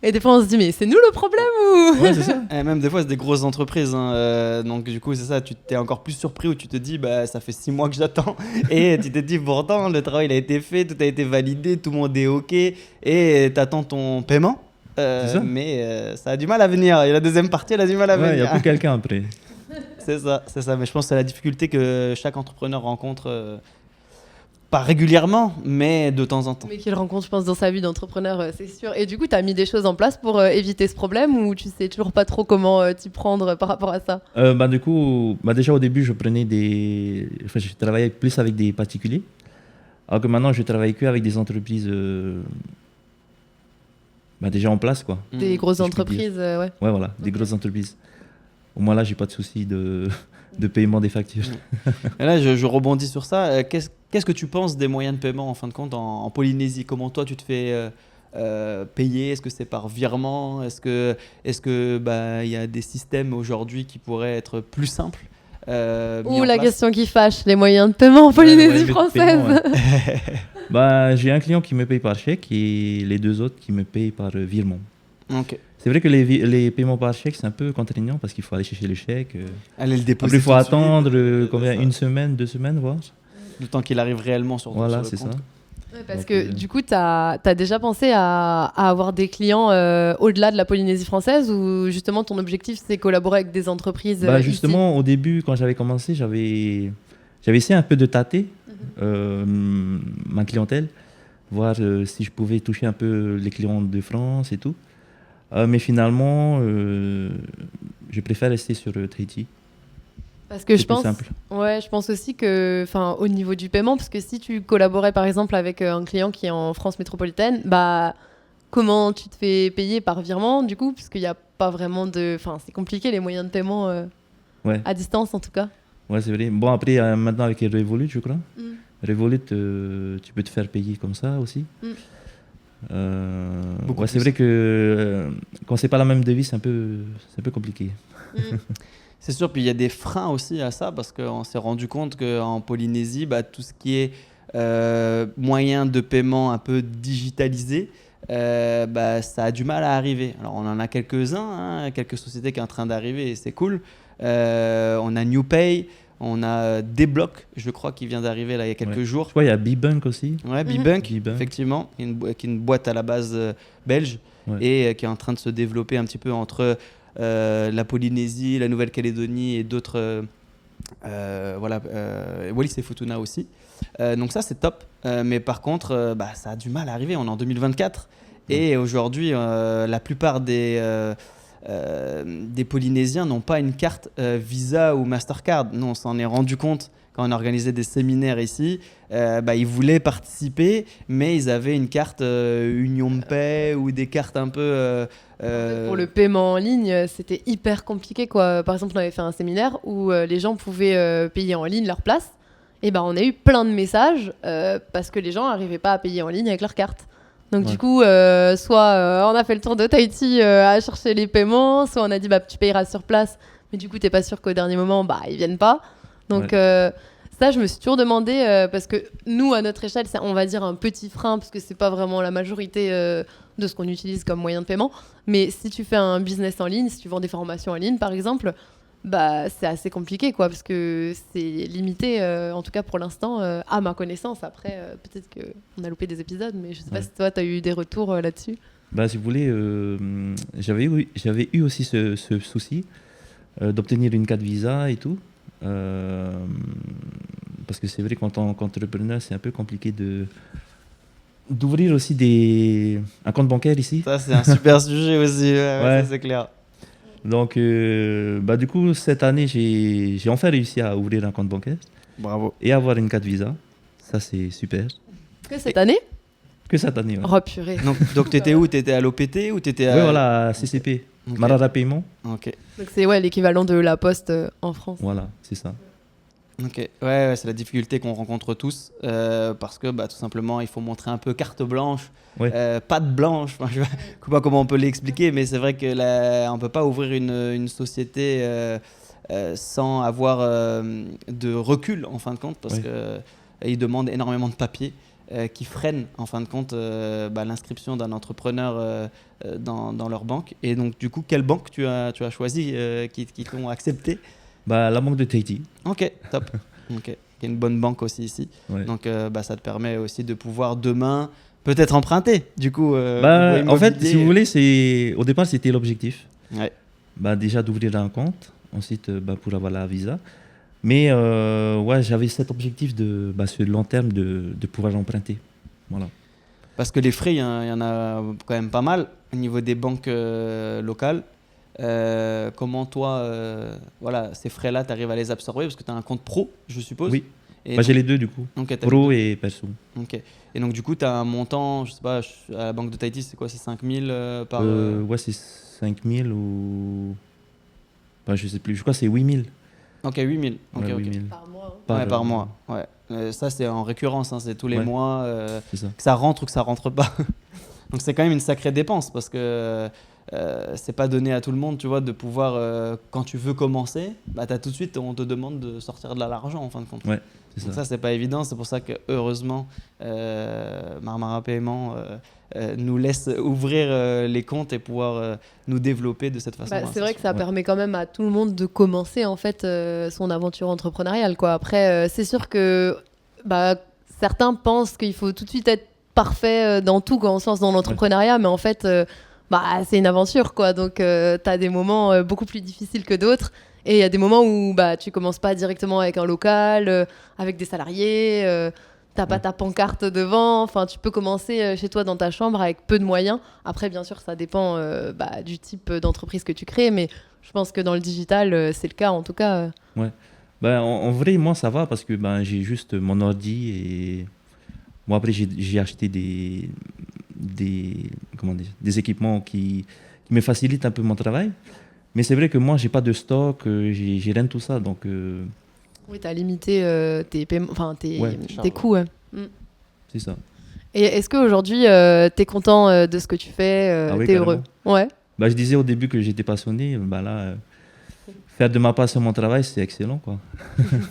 A: Et des fois, on se dit, mais c'est nous le problème ou...
B: Ouais, c'est ça.
C: Et même des fois, c'est des grosses entreprises. Donc, du coup, c'est ça. Tu t'es encore plus surpris où tu te dis, ça fait 6 mois que j'attends. Et tu te dis, pourtant, le travail il a été fait, tout a été validé, tout le monde est OK. Et tu attends ton paiement.
B: C'est ça.
C: mais ça a du mal à venir. Et la deuxième partie, elle a du mal à
B: Ouais, il n'y
C: venir.
B: a plus quelqu'un après.
C: C'est ça. Mais je pense que c'est la difficulté que chaque entrepreneur rencontre, pas régulièrement, mais de temps en temps.
A: Mais qu'il rencontre, je pense, dans sa vie d'entrepreneur, c'est sûr. Et du coup, tu as mis des choses en place pour éviter ce problème ou tu sais toujours pas trop comment t'y prendre par rapport à ça?
B: Du coup, déjà au début, je travaillais plus avec des particuliers. Alors que maintenant, je travaille que avec des entreprises déjà en place, quoi.
A: Des grosses
B: si je puis
A: entreprises, ouais.
B: Ouais, voilà, des grosses entreprises. Au moins là, j'ai pas de souci de paiement des factures.
C: Et là, je rebondis sur ça. Qu'est-ce que tu penses des moyens de paiement en fin de compte en Polynésie? Comment toi tu te fais payer? Est-ce que c'est par virement? Est-ce que il y a des systèmes aujourd'hui qui pourraient être plus simples mis
A: Ou
C: en
A: la
C: place?
A: question qui fâche, les moyens de paiement en Polynésie
B: de
A: française.
B: paiement, j'ai un client qui me paye par chèque et les deux autres qui me payent par virement.
C: Ok.
B: C'est vrai que les paiements par chèque, c'est un peu contraignant parce qu'il faut aller chercher le chèque.
C: Allez le
B: Après,
C: déposer.
B: il faut
C: tout de suite.
B: attendre
C: C'est ça.
B: une semaine, 2 semaines, voire.
C: Le temps qu'il arrive réellement sur
B: Voilà,
C: le
B: c'est ça.
C: compte.
A: Ouais, parce
B: Donc,
A: que du coup, tu as déjà pensé à avoir des clients au-delà de la Polynésie française ou justement ton objectif c'est collaborer avec des entreprises ici?
B: Justement, au début, quand j'avais commencé, j'avais essayé un peu de tâter ma clientèle, voir si je pouvais toucher un peu les clients de France et tout. Mais finalement, je préfère rester sur Tahiti.
A: Parce que je
B: C'est plus
A: pense,
B: simple.
A: ouais, je pense aussi que, enfin, au niveau du paiement, parce que si tu collaborais par exemple avec un client qui est en France métropolitaine, comment tu te fais payer par virement du coup, parce qu'il n'y a pas vraiment enfin, c'est compliqué les moyens de paiement
B: Ouais.
A: à distance en tout cas.
B: Ouais, c'est vrai. Bon, après, maintenant avec Revolut, je crois.
A: Mm.
B: Revolut, tu peux te faire payer comme ça aussi.
A: Mm.
C: Beaucoup
B: C'est
C: plus.
B: vrai que quand c'est pas la même devise, c'est un peu compliqué.
A: Mm.
C: C'est sûr, puis il y a des freins aussi à ça parce qu'on s'est rendu compte qu'en Polynésie, tout ce qui est moyen de paiement un peu digitalisé, ça a du mal à arriver. Alors on en a quelques-uns, quelques sociétés qui sont en train d'arriver et c'est cool. On a NewPay, on a Deblock, je crois, qui vient d'arriver là il y a quelques jours.
B: Je crois qu'il y a Bbank aussi.
C: Ouais,
A: Mhm.
C: Bbank,
B: Bbank.
C: effectivement, qui est une boîte à la base belge
B: Ouais.
C: et qui est en train de se développer un petit peu entre la Polynésie, la Nouvelle-Calédonie et d'autres. Wallis et Futuna aussi. Donc ça, c'est top. Mais par contre, ça a du mal à arriver. On est en 2024 et aujourd'hui, la plupart des Polynésiens n'ont pas une carte Visa ou Mastercard. Nous, on s'en est rendu compte quand on organisait des séminaires ici. Ils voulaient participer, mais ils avaient une carte Union Pay ou des cartes un peu...
A: En fait, pour le paiement en ligne, c'était hyper compliqué, quoi. Par exemple, on avait fait un séminaire où les gens pouvaient payer en ligne leur place. Et on a eu plein de messages parce que les gens n'arrivaient pas à payer en ligne avec leur carte. Donc du coup, soit on a fait le tour de Tahiti à chercher les paiements, soit on a dit tu payeras sur place, mais du coup t'es pas sûr qu'au dernier moment ils viennent pas. Donc ça, je me suis toujours demandé parce que nous, à notre échelle, c'est, on va dire, un petit frein parce que c'est pas vraiment la majorité de ce qu'on utilise comme moyen de paiement. Mais si tu fais un business en ligne, si tu vends des formations en ligne, par exemple, c'est assez compliqué, quoi, parce que c'est limité, en tout cas pour l'instant, à ma connaissance. Après, peut-être qu'on a loupé des épisodes, mais je sais pas si toi, tu as eu des retours là-dessus.
B: Si vous voulez, j'avais eu aussi ce souci d'obtenir une carte Visa et tout. Parce que c'est vrai qu'entrepreneur, c'est un peu compliqué d'ouvrir aussi un compte bancaire ici.
C: Ça, c'est un super sujet aussi,
B: Ouais.
C: ça c'est clair.
B: Donc, du coup, cette année, j'ai enfin réussi à ouvrir un compte bancaire
C: Bravo.
B: et avoir une carte Visa. Ça, c'est super.
A: Que cette année?
B: Que cette année, ouais.
A: Oh purée.
C: Donc tu étais où? Tu étais à l'OPT ou tu étais à...
B: Ouais, voilà, CCP,
C: Ok.
B: Marara Paiement.
C: Ok.
A: Donc c'est l'équivalent de la Poste en France.
B: Voilà, c'est ça.
C: Ok, ouais, c'est la difficulté qu'on rencontre tous parce que tout simplement il faut montrer un peu carte blanche,
B: Ouais.
C: patte blanche. Enfin, je ne sais pas comment on peut l'expliquer, mais c'est vrai que on ne peut pas ouvrir une société sans avoir de recul en fin de compte parce qu'ils demandent énormément de papiers qui freinent en fin de compte l'inscription d'un entrepreneur dans leur banque. Et donc du coup, quelle banque tu as choisi qui t'ont accepté?
B: La banque de Tahiti.
C: Ok, top. Ok, il y a une bonne banque aussi ici.
B: Ouais.
C: Donc ça te permet aussi de pouvoir demain peut-être emprunter, du coup.
B: En fait, si vous voulez, au départ, c'était l'objectif.
C: Ouais.
B: Déjà d'ouvrir un compte, ensuite pour avoir la visa. Mais ouais, j'avais cet objectif sur le long terme de pouvoir emprunter. Voilà.
C: Parce que les frais, il y en a quand même pas mal au niveau des banques locales. Comment toi, ces frais-là, tu arrives à les absorber parce que tu as un compte pro, je suppose.
B: Oui,
C: et
B: j'ai les deux du coup, pro et perso.
C: Ok. Et donc du coup, tu as un montant, je sais pas, à la banque de Tahiti, c'est quoi? C'est 5 000 par...
B: Ouais, c'est 5 000 ou... je sais plus, je crois que c'est 8 000.
C: Ok, 8 000.
B: Ouais,
C: Ok.
B: 8 000.
A: Par mois.
C: Par mois. Ouais. Ça, c'est en récurrence, hein, c'est tous les mois,
B: c'est ça.
C: que ça rentre ou que ça rentre pas. Donc c'est quand même une sacrée dépense parce que c'est pas donné à tout le monde, tu vois, de pouvoir, quand tu veux commencer, t'as tout de suite, on te demande de sortir de l'argent en fin de compte.
B: Ouais,
C: donc ça, c'est pas évident. C'est pour ça que heureusement, Marmara Paiement nous laisse ouvrir les comptes et pouvoir nous développer de cette façon.
A: C'est vrai que ça permet quand même à tout le monde de commencer en fait son aventure entrepreneuriale, quoi. Après, c'est sûr que certains pensent qu'il faut tout de suite être parfait dans tout, quand on se lance dans l'entrepreneuriat, mais en fait, c'est une aventure, quoi. Donc, tu as des moments beaucoup plus difficiles que d'autres. Et il y a des moments où tu commences pas directement avec un local, avec des salariés, t'as pas ta pancarte devant. Enfin, tu peux commencer chez toi dans ta chambre avec peu de moyens. Après, bien sûr, ça dépend du type d'entreprise que tu crées, mais je pense que dans le digital, c'est le cas en tout cas.
B: Ouais. En vrai, moi, ça va parce que j'ai juste mon ordi et moi, après, j'ai acheté des équipements qui me facilitent un peu mon travail. Mais c'est vrai que moi, j'ai pas de stock, j'ai rien de tout ça. Donc,
A: oui, tu as limité tes coûts. Ouais.
B: C'est ça.
A: Et est-ce qu'aujourd'hui, tu es content de ce que tu fais
B: oui,
A: tu es heureux? Ouais.
B: Je disais au début que j'étais passionné. Là, faire de ma passion mon travail, c'est excellent, quoi.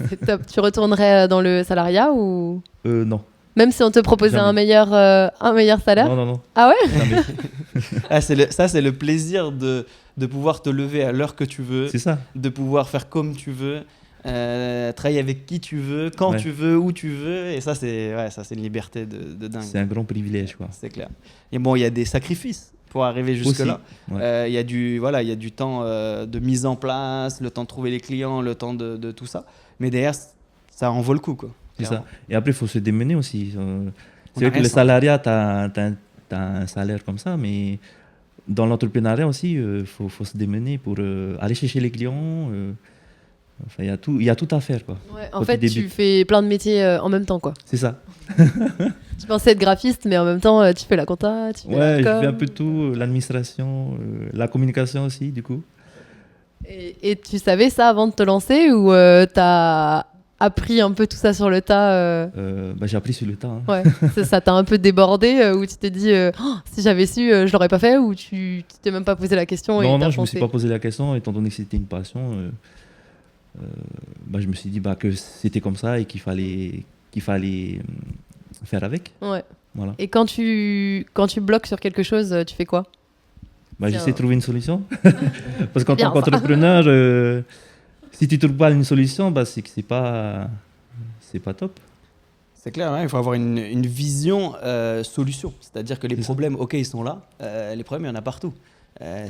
A: C'est top. Tu retournerais dans le salariat ou
B: non.
A: Même si on te proposait un meilleur salaire?
B: Non.
A: Ah ouais?
C: Ça, c'est le plaisir de pouvoir te lever à l'heure que tu veux.
B: C'est ça.
C: De pouvoir faire comme tu veux, travailler avec qui tu veux, quand tu veux, où tu veux. Et ça, c'est une liberté de dingue.
B: C'est un grand privilège, quoi.
C: C'est clair. Et bon, il y a des sacrifices pour arriver jusque-là. Il y a du temps de mise en place, le temps de trouver les clients, le temps de tout ça. Mais derrière, ça en vaut le coup, quoi.
B: C'est ça. Et après, il faut se démener aussi. C'est vrai que le salariat, tu as un salaire comme ça, mais dans l'entrepreneuriat aussi, il faut se démener pour aller chercher les clients. Il y a tout à faire, quoi.
A: Ouais, en fait, tu fais plein de métiers en même temps, quoi.
B: C'est ça.
A: Tu pensais être graphiste, mais en même temps, tu fais la compta, tu fais la com.
B: Je fais un peu tout, l'administration, la communication aussi, du coup.
A: Et tu savais ça avant de te lancer ou t'as appris un peu tout ça sur le tas
B: J'ai appris sur le tas. Hein.
A: Ouais, ça t'a un peu débordé ou tu t'es dit si j'avais su, je l'aurais pas fait, ou tu t'es même pas posé la question?
B: Non, je me suis pas posé la question, étant donné que c'était une passion. Je me suis dit que c'était comme ça et qu'il fallait faire avec.
A: Ouais.
B: Voilà.
A: Et quand tu bloques sur quelque chose, tu fais quoi?
B: J'essaie de trouver une solution. Parce qu'en tant qu'entrepreneur, si tu ne trouves pas une solution, c'est que c'est pas top.
C: C'est clair, il faut avoir une vision solution. C'est-à-dire que les problèmes, ils sont là. Les problèmes, il y en a partout.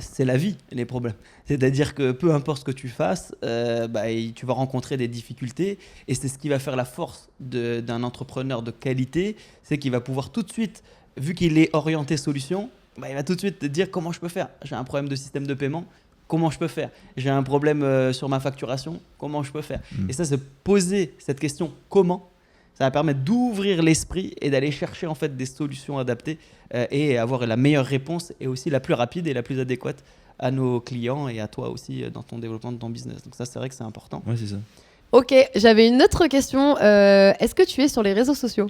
C: C'est la vie, les problèmes. C'est-à-dire que peu importe ce que tu fasses, tu vas rencontrer des difficultés. Et c'est ce qui va faire la force d'un entrepreneur de qualité. C'est qu'il va pouvoir tout de suite, vu qu'il est orienté solution, il va tout de suite te dire comment je peux faire. J'ai un problème de système de paiement, comment je peux faire? J'ai un problème sur ma facturation, comment je peux faire? Et ça, se poser cette question comment, ça va permettre d'ouvrir l'esprit et d'aller chercher en fait des solutions adaptées et avoir la meilleure réponse et aussi la plus rapide et la plus adéquate à nos clients et à toi aussi dans ton développement de ton business. Donc ça, c'est vrai que c'est important.
B: Ouais, c'est ça.
A: Ok, j'avais une autre question. Est-ce que tu es sur les réseaux sociaux?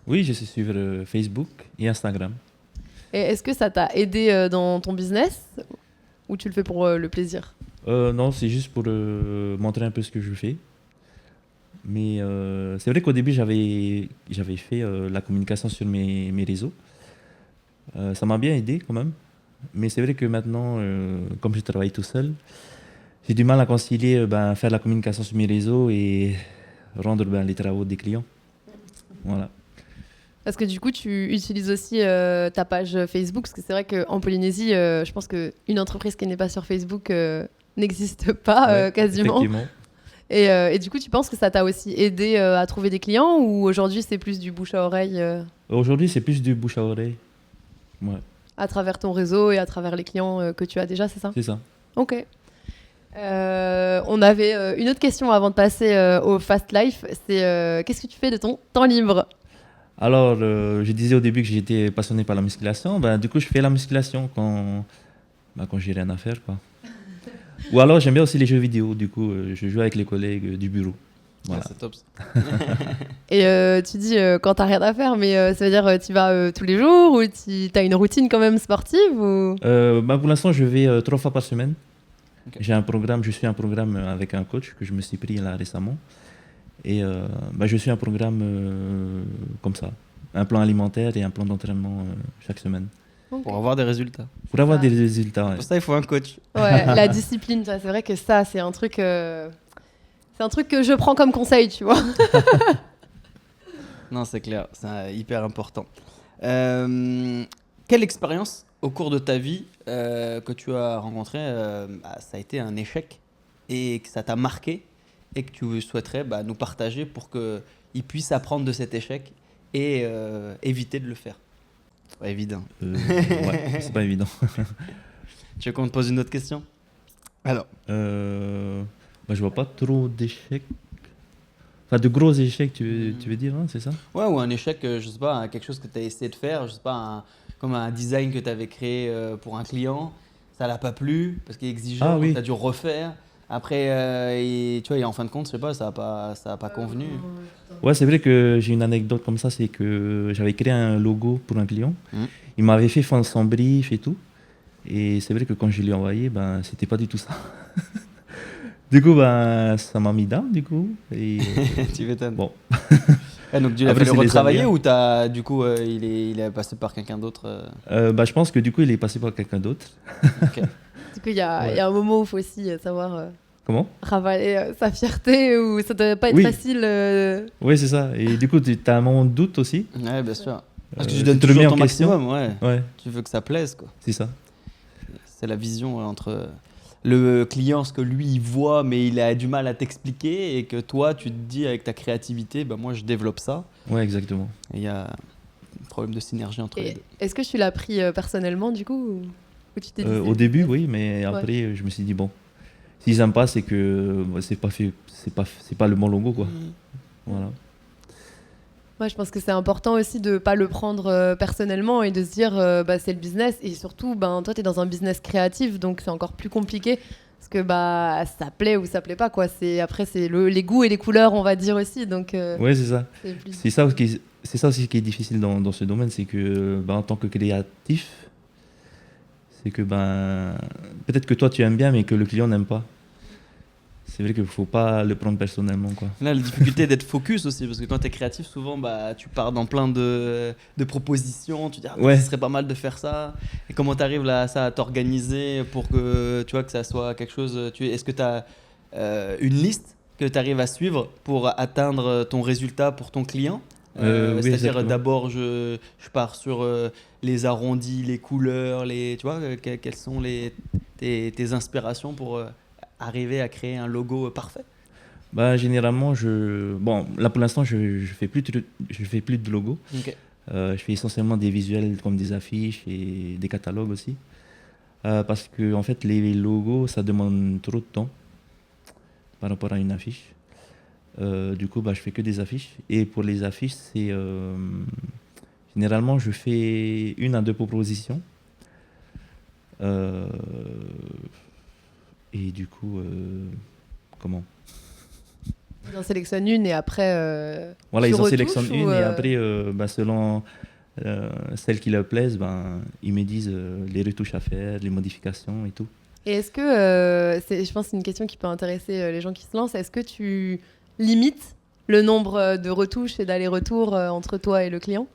B: Oui, je suis sur Facebook et Instagram.
A: Et est-ce que ça t'a aidé dans ton business ou tu le fais pour le plaisir?
B: Non, c'est juste pour montrer un peu ce que je fais. Mais c'est vrai qu'au début, j'avais fait la communication sur mes réseaux. Ça m'a bien aidé quand même. Mais c'est vrai que maintenant, comme je travaille tout seul, j'ai du mal à concilier faire la communication sur mes réseaux et rendre les travaux des clients. Voilà.
A: Parce que du coup, tu utilises aussi ta page Facebook, parce que c'est vrai qu'en Polynésie, je pense qu'une entreprise qui n'est pas sur Facebook n'existe pas
B: Ouais,
A: quasiment.
B: effectivement.
A: Et du coup, tu penses que ça t'a aussi aidé à trouver des clients ou aujourd'hui c'est plus du bouche à oreille
B: Aujourd'hui, c'est plus du bouche à oreille. Ouais,
A: à travers ton réseau et à travers les clients que tu as déjà, c'est ça?
B: c'est ça.
A: Ok. On avait une autre question avant de passer au Fast Life, c'est qu'est-ce que tu fais de ton temps libre?
B: Alors, je disais au début que j'étais passionné par la musculation. Ben, du coup, je fais la musculation quand j'ai rien à faire, quoi. Ou alors, j'aime bien aussi les jeux vidéo. Du coup, je joue avec les collègues du bureau. Voilà.
C: Ah, c'est top. Ça.
A: Et tu dis quand t'as rien à faire, mais ça veut dire tu vas tous les jours ou t'as une routine quand même sportive ou...
B: Ben, pour l'instant, je vais 3 fois par semaine.
C: Ok.
B: Je suis un programme avec un coach que je me suis pris là récemment. Et ben, je suis un programme comme ça. Un plan alimentaire et un plan d'entraînement chaque semaine.
A: Ok.
C: Pour avoir des résultats.
B: Pour avoir
A: Ah.
B: des résultats. Ouais.
C: Pour ça, il faut un coach.
A: Ouais, la discipline, ça, c'est vrai que ça, c'est un truc que je prends comme conseil, tu vois.
C: Non, c'est clair, c'est hyper important. Quelle expérience au cours de ta vie que tu as rencontrée, ça a été un échec et que ça t'a marqué et que tu souhaiterais nous partager pour qu'ils puissent apprendre de cet échec et éviter de le faire? C'est pas évident.
B: Ouais, c'est pas évident.
C: Tu veux qu'on te pose une autre question? Alors,
B: Ben, je vois pas trop d'échecs. Enfin, de gros échecs, tu veux dire, hein, c'est ça?
C: ouais, ou un échec, je sais pas, quelque chose que tu as essayé de faire, je sais pas, comme un design que tu avais créé pour un client, ça l'a pas plu parce qu'il est exigeant,
B: Ah, oui.
C: tu as dû refaire. Après, tu vois, et en fin de compte, je sais pas, ça a pas convenu.
B: Ouais, c'est vrai que j'ai une anecdote comme ça, c'est que j'avais créé un logo pour un client.
C: Mhm.
B: Il m'avait fait son brief et tout. Et c'est vrai que quand je lui ai envoyé, ben, c'était pas du tout ça. Du coup, ben, ça m'a mis down, du coup. Et,
C: Tu m'étonnes.
B: bon,
C: Ah, donc, tu l'as
B: Après,
C: fait
B: c'est les
C: retravailler
B: amis, hein.
C: ou t'as, du coup, il est passé par quelqu'un d'autre
B: ben, je pense que du coup, il est passé par quelqu'un d'autre.
C: Ok.
A: Du coup, il y a
B: Ouais.
A: un moment où il faut aussi savoir
B: Comment?
A: ravaler sa fierté, ou ça doit pas être
B: Oui.
A: facile.
B: Oui, c'est ça. Et du coup, tu as un moment de doute aussi.
C: Ouais, bien sûr. Parce que tu
B: Tu
C: donnes
B: te remets
C: toujours
B: en
C: ton
B: question.
C: maximum, ouais.
B: Ouais,
C: Tu veux que ça plaise, quoi.
B: c'est ça.
C: C'est la vision entre le client, ce que lui il voit, mais il a du mal à t'expliquer, et que toi tu te dis avec ta créativité, moi je développe ça.
B: Ouais, exactement.
C: Et il y a un problème de synergie entre les
A: Et
C: deux.
A: est-ce que tu l'as pris personnellement, du coup, ou tu t'es dit
B: Au début, oui, mais après, je me suis dit, bon, s'ils n'aiment pas, c'est que c'est pas le bon logo, quoi. Voilà.
A: Ouais, je pense que c'est important aussi de pas le prendre personnellement et de se dire c'est le business, et surtout toi tu es dans un business créatif, donc c'est encore plus compliqué parce que ça plaît ou ça plaît pas, quoi. Après c'est les goûts et les couleurs, on va dire aussi, donc
B: Ouais, c'est ça.
A: c'est plus...
B: C'est ça aussi qui est difficile dans ce domaine, c'est que en tant que créatif, c'est que peut-être que toi tu aimes bien, mais que le client n'aime pas. C'est vrai qu'il ne faut pas le prendre personnellement, quoi.
C: Là, la difficulté d'être focus aussi, parce que quand tu es créatif, souvent tu pars dans plein de propositions, tu dis
B: Ouais.
C: ce serait pas mal de faire ça. Et comment tu arrives là, ça, à t'organiser pour que, tu vois, que ça soit quelque chose. Est-ce que tu as une liste que tu arrives à suivre pour atteindre ton résultat pour ton client?
B: Oui,
C: C'est-à-dire
B: exactement.
C: d'abord je pars sur les arrondis, les couleurs, tu vois, quelles sont tes inspirations pour arriver à créer un logo parfait?
B: Généralement, là pour l'instant, je fais plus de logo.
C: Ok.
B: Je fais essentiellement des visuels comme des affiches et des catalogues aussi. Parce que en fait, les logos, ça demande trop de temps par rapport à une affiche. Du coup, je fais que des affiches. Et pour les affiches, généralement, je fais 1 à 2 propositions. Et du coup, comment?
A: Ils en sélectionnent une et après
B: Voilà,
A: tu
B: ils en
A: retouches
B: sélectionnent
A: ou,
B: une et après, selon celles qui leur plaisent, ils me disent les retouches à faire, les modifications et tout.
A: Et est-ce que, je pense que c'est une question qui peut intéresser les gens qui se lancent, est-ce que tu limites le nombre de retouches et d'allers-retours entre toi et le client?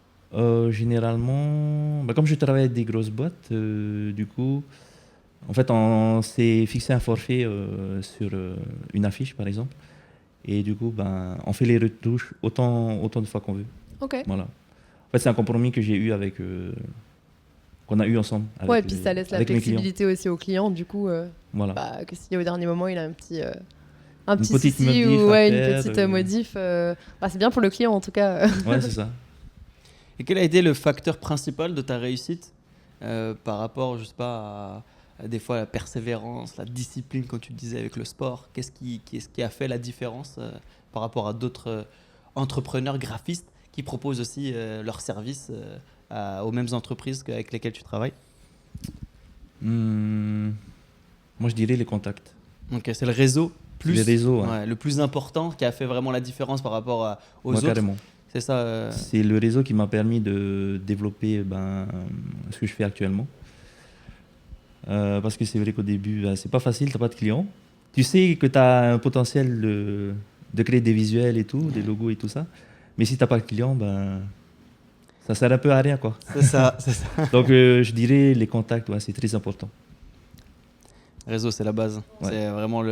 B: Généralement, comme je travaille avec des grosses boîtes, du coup, en fait, on s'est fixé un forfait sur une affiche, par exemple. Et du coup, on fait les retouches autant de fois qu'on veut.
A: Ok.
B: Voilà. En fait, c'est un compromis que j'ai eu qu'on a eu ensemble. Avec
A: Ouais, et puis ça laisse la
B: avec mes clients.
A: flexibilité aussi au client, du coup,
B: Voilà.
A: que si au dernier moment il a un petit
B: petite
A: souci
B: modif
A: ou
B: à
A: une
B: faire,
A: petite modif, c'est bien pour le client en tout cas.
B: Ouais, c'est ça.
C: Et quel a été le facteur principal de ta réussite par rapport, je sais pas, à des fois la persévérance, la discipline, comme tu disais avec le sport? Qu'est-ce qui a fait la différence par rapport à d'autres entrepreneurs graphistes qui proposent aussi leurs services aux mêmes entreprises avec lesquelles tu travailles?
B: Moi, je dirais les contacts.
C: Donc c'est le réseau
B: Les réseaux, ouais.
C: ouais, le plus important qui a fait vraiment la différence par rapport aux
B: Ouais,
C: autres.
B: carrément.
C: C'est ça.
B: C'est le réseau qui m'a permis de développer ce que je fais actuellement. Parce que c'est vrai qu'au début, c'est pas facile, t'as pas de clients. Tu sais que tu as un potentiel de créer des visuels et tout, des logos et tout ça. Mais si t'as pas de clients, ça sert un peu à rien, quoi.
C: C'est ça, c'est ça.
B: Donc je dirais les contacts, ouais, c'est très important.
C: Réseau, c'est la base.
B: Ouais.
C: C'est vraiment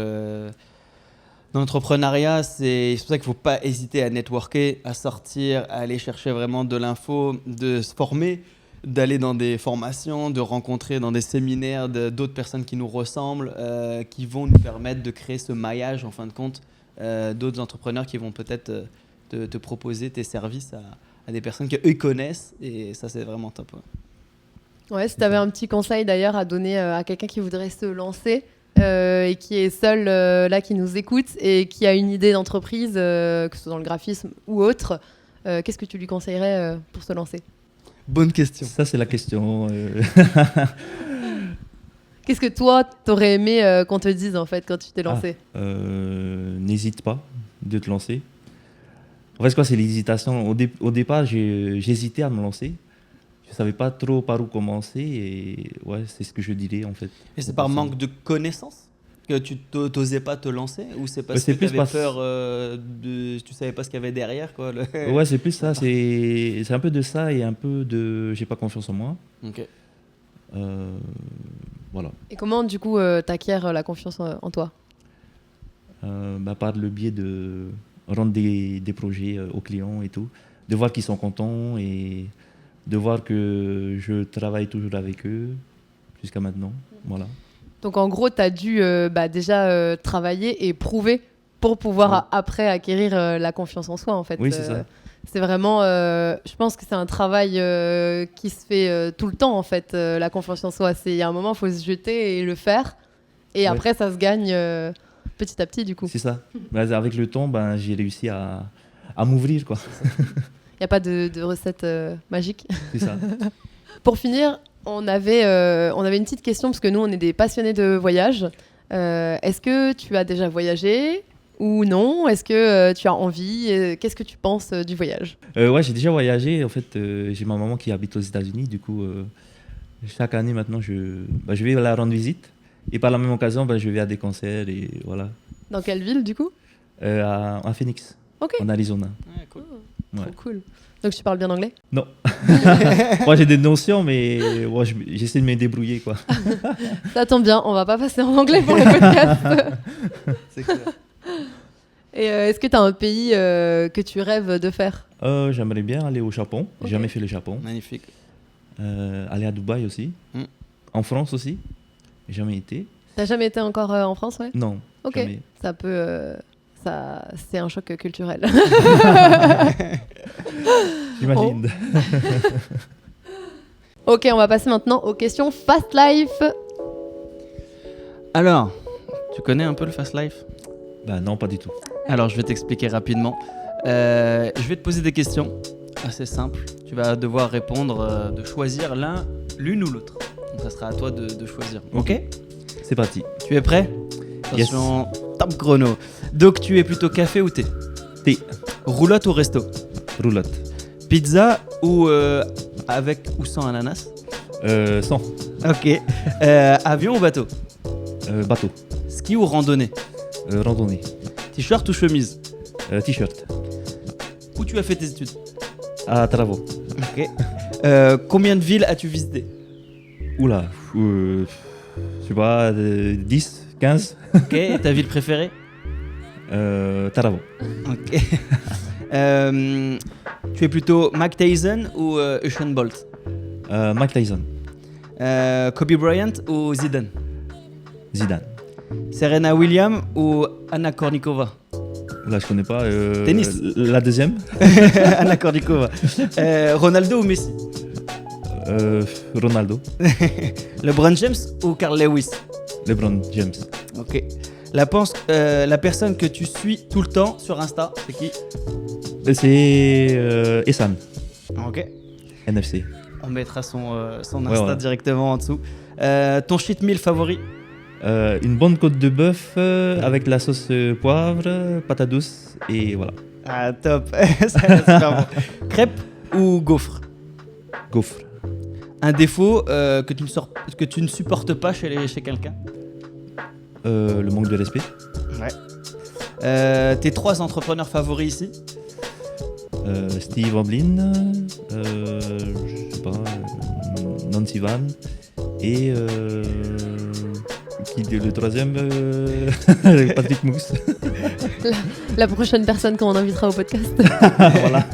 C: dans l'entrepreneuriat, c'est pour ça qu'il ne faut pas hésiter à networker, à sortir, à aller chercher vraiment de l'info, de se former, d'aller dans des formations, de rencontrer dans des séminaires d'autres personnes qui nous ressemblent, qui vont nous permettre de créer ce maillage, en fin de compte, d'autres entrepreneurs qui vont peut-être te proposer tes services à des personnes qu'eux connaissent. Et ça, c'est vraiment top. Ouais.
A: Ouais, si tu avais un petit conseil d'ailleurs à donner à quelqu'un qui voudrait se lancer et qui est seul là, qui nous écoute et qui a une idée d'entreprise, que ce soit dans le graphisme ou autre, qu'est-ce que tu lui conseillerais pour se lancer?
C: Bonne question.
B: Ça, c'est la question.
A: Qu'est-ce que toi, t'aurais aimé qu'on te dise en fait quand tu t'es lancé?
B: N'hésite pas de te lancer. En fait, c'est l'hésitation. Au départ, j'hésitais à me lancer. Je savais pas trop par où commencer et ouais, c'est ce que je dirais en fait.
C: Et c'est par manque de connaissances que tu n'osais pas te lancer, ou c'est parce que tu avais peur tu savais pas ce qu'il y avait derrière, quoi,
B: Ouais, c'est plus ça. C'est un peu de ça et un peu de j'ai pas confiance en moi.
C: Ok.
B: Voilà.
A: Et comment du coup t'acquiers la confiance en toi?
B: Par le biais de rendre des projets aux clients et tout, de voir qu'ils sont contents et de voir que je travaille toujours avec eux jusqu'à maintenant. Voilà.
A: Donc en gros, tu as dû déjà travailler et prouver pour pouvoir après acquérir la confiance en soi en fait.
B: Oui, c'est ça.
A: C'est vraiment, je pense que c'est un travail qui se fait tout le temps en fait, la confiance en soi. Il y a un moment, il faut se jeter et le faire. Et après, ça se gagne petit à petit du coup.
B: C'est ça. Avec le temps, j'ai réussi à m'ouvrir, quoi.
A: Il n'y a pas de recette magique.
B: C'est ça.
A: Pour finir, on avait une petite question, parce que nous, on est des passionnés de voyage. Est-ce que tu as déjà voyagé ou non? Est-ce que tu as envie? Qu'est-ce que tu penses du voyage?
B: Ouais, j'ai déjà voyagé. En fait, j'ai ma maman qui habite aux États-Unis. Du coup, chaque année maintenant, je vais la rendre visite. Et par la même occasion, je vais à des concerts et voilà.
A: Dans quelle ville, du coup?
B: À Phoenix, en Arizona.
C: Ouais, cool.
A: Trop cool. Donc tu parles bien anglais?
B: Non. Moi j'ai des notions, mais j'essaie de me débrouiller, quoi.
A: Ça tombe bien, on va pas passer en anglais pour le podcast.
C: C'est clair.
A: Et est-ce que tu as un pays que tu rêves de faire?
B: J'aimerais bien aller au Japon. J'ai jamais fait le Japon.
C: Magnifique.
B: Aller à Dubaï aussi. En France aussi. J'ai jamais été.
A: T'as jamais été encore en France, ouais?
B: Non.
A: Ok.
B: Jamais.
A: Ça peut. C'est un choc culturel.
B: J'imagine.
A: Ok, on va passer maintenant aux questions Fast Life.
C: Alors, tu connais un peu le Fast Life?
B: Non, pas du tout.
C: Alors, je vais t'expliquer rapidement. Je vais te poser des questions assez simples. Tu vas devoir répondre, de choisir l'une ou l'autre. Donc, ça sera à toi de choisir. Ok?
B: C'est parti.
C: Tu es prêt? Attention, top chrono. Donc, tu es plutôt café ou thé?
B: Thé.
C: Roulotte ou resto?
B: Roulotte.
C: Pizza ou avec ou sans ananas?
B: Sans.
C: Ok. Avion ou bateau?
B: Bateau.
C: Ski ou randonnée?
B: Randonnée.
C: T-shirt ou chemise?
B: T-shirt.
C: Où tu as fait tes études?
B: À travaux.
C: Ok. Combien de villes as-tu visité?
B: Oula. Je sais pas, 10, 15.
C: Ok. Et ta ville préférée?
B: Taravo.
C: Ok. Tu es plutôt Mike Tyson ou Usain Bolt?
B: Mike Tyson,
C: Kobe Bryant ou Zidane?
B: Zidane.
C: Serena Williams ou Anna Kournikova?
B: Là, je connais pas.
C: Tennis.
B: La deuxième,
C: Anna Kournikova. Ronaldo ou Messi?
B: Ronaldo.
C: LeBron James ou Carl Lewis?
B: LeBron James.
C: Ok. La personne que tu suis tout le temps sur Insta, c'est qui?
B: C'est Essan,
C: Ok.
B: NFC.
C: On mettra son Insta
B: ouais.
C: directement en dessous. Ton cheat meal favori?
B: Une bonne côte de bœuf avec de la sauce poivre, patate douce et voilà.
C: Ah, top. Ça a l'air super bon. Crêpe ou gaufre?
B: Gaufre.
C: Un défaut que tu ne supportes pas chez quelqu'un?
B: Le manque de respect.
C: Ouais. Tes 3 entrepreneurs favoris ici?
B: Steve Hamblin, je sais pas, Nancy Van et qui est le troisième, Patrick Mousse.
A: La prochaine personne qu'on invitera au podcast.
B: Voilà.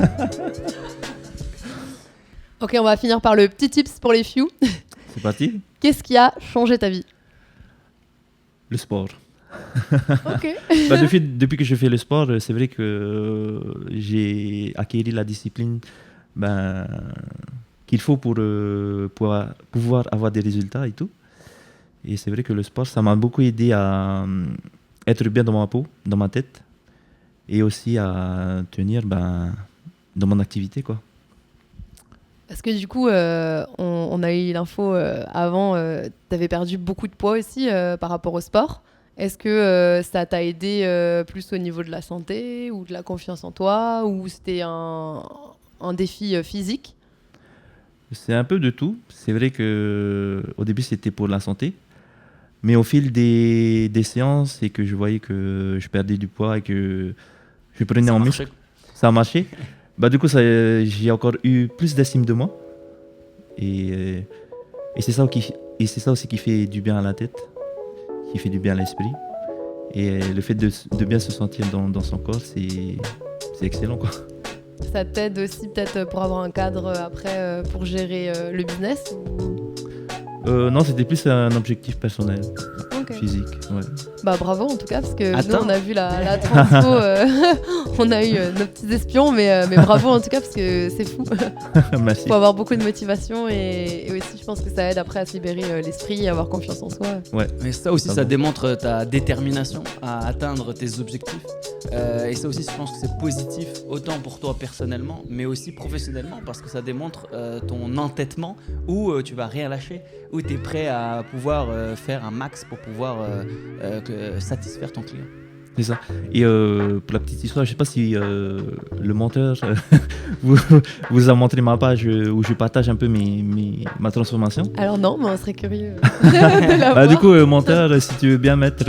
A: Ok, on va finir par le petit tips pour les few.
B: C'est parti.
A: Qu'est-ce qui a changé ta vie?
B: Le sport.
A: Ok.
B: Depuis que je fais le sport, c'est vrai que j'ai acquis la discipline qu'il faut pour pouvoir avoir des résultats et tout. Et c'est vrai que le sport, ça m'a beaucoup aidé à être bien dans ma peau, dans ma tête, et aussi à tenir dans mon activité, quoi.
A: Parce que du coup, on a eu l'info avant, tu avais perdu beaucoup de poids aussi par rapport au sport. Est-ce que ça t'a aidé plus au niveau de la santé ou de la confiance en toi, ou c'était un défi physique?
B: C'est un peu de tout. C'est vrai qu'au début, c'était pour la santé. Mais au fil des séances et que je voyais que je perdais du poids et que je prenais en muscle, ça a marché. Du coup, j'ai encore eu plus d'estime de moi. Et c'est ça aussi qui fait du bien à la tête, qui fait du bien à l'esprit. Et le fait de bien se sentir dans son corps, c'est excellent, quoi.
A: Ça t'aide aussi peut-être pour avoir un cadre après pour gérer le business
B: Non, c'était plus un objectif personnel, physique. Ouais.
A: Bravo en tout cas, parce que nous on a vu la transfo, on a eu nos petits espions, mais bravo en tout cas, parce que c'est fou.
B: Merci.
A: Il faut avoir beaucoup de motivation et aussi je pense que ça aide après à se libérer l'esprit et avoir confiance en soi.
B: Ouais.
C: Mais ça aussi, ça démontre ta détermination à atteindre tes objectifs. Et ça aussi, je pense que c'est positif autant pour toi personnellement, mais aussi professionnellement, parce que ça démontre ton entêtement où tu vas rien lâcher, où tu es prêt à pouvoir faire un max pour pouvoir satisfaire ton client.
B: C'est ça. Et pour la petite histoire, je ne sais pas si le monteur vous a montré ma page où je partage un peu ma transformation.
A: Alors non, mais on serait curieux de la voir.
B: Du coup, monteur, si tu veux bien mettre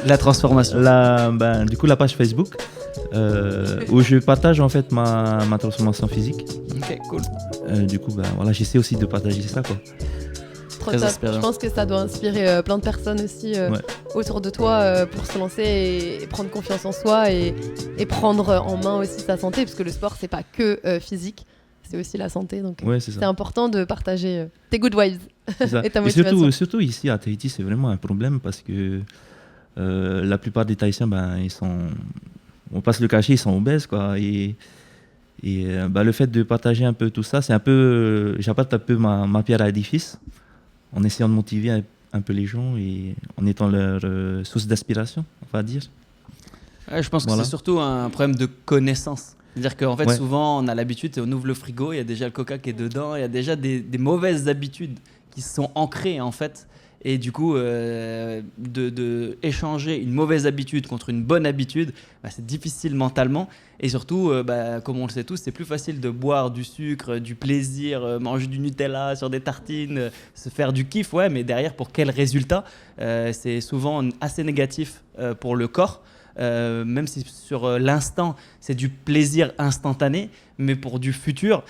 C: la transformation.
B: Du coup, la page Facebook où je partage en fait ma transformation physique.
C: Ok, cool.
B: Du coup, voilà, j'essaie aussi de partager ça, quoi.
C: Très inspirant.
A: Je pense que ça doit inspirer plein de personnes aussi autour de toi pour se lancer et prendre confiance en soi et prendre en main aussi sa santé, parce que le sport c'est pas que physique, c'est aussi la santé, donc c'est important de partager tes good vibes et ta motivation.
B: Et surtout ici à Tahiti, c'est vraiment un problème parce que la plupart des Tahitiens, ils sont, on passe le cachet, ils sont obèses, quoi. Et le fait de partager un peu tout ça, c'est un peu, j'apporte un peu ma pierre à l'édifice, en essayant de motiver un peu les gens et en étant leur source d'inspiration, on va dire.
C: Ouais, je pense que c'est surtout un problème de connaissance. C'est-à-dire qu'en fait, souvent, on a l'habitude, on ouvre le frigo, il y a déjà le coca qui est dedans, il y a déjà des mauvaises habitudes qui se sont ancrées, en fait. Et du coup, de échanger une mauvaise habitude contre une bonne habitude, c'est difficile mentalement. Et surtout, comme on le sait tous, c'est plus facile de boire du sucre, du plaisir, manger du Nutella sur des tartines, se faire du kiff, mais derrière, pour quel résultat? C'est souvent assez négatif pour le corps. Même si sur l'instant, c'est du plaisir instantané, mais pour du futur,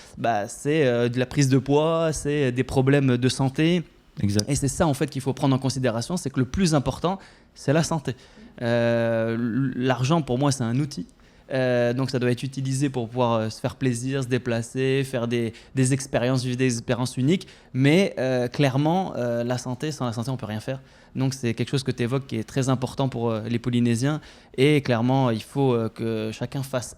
C: c'est de la prise de poids, c'est des problèmes de santé.
B: Exact.
C: Et c'est ça en fait qu'il faut prendre en considération, c'est que le plus important, c'est la santé. L'argent pour moi c'est un outil, Donc ça doit être utilisé pour pouvoir se faire plaisir, se déplacer, faire des expériences, vivre des expériences uniques. Mais clairement, la santé, sans la santé, on ne peut rien faire. Donc c'est quelque chose que tu évoques qui est très important pour les Polynésiens. Et clairement, il faut que chacun fasse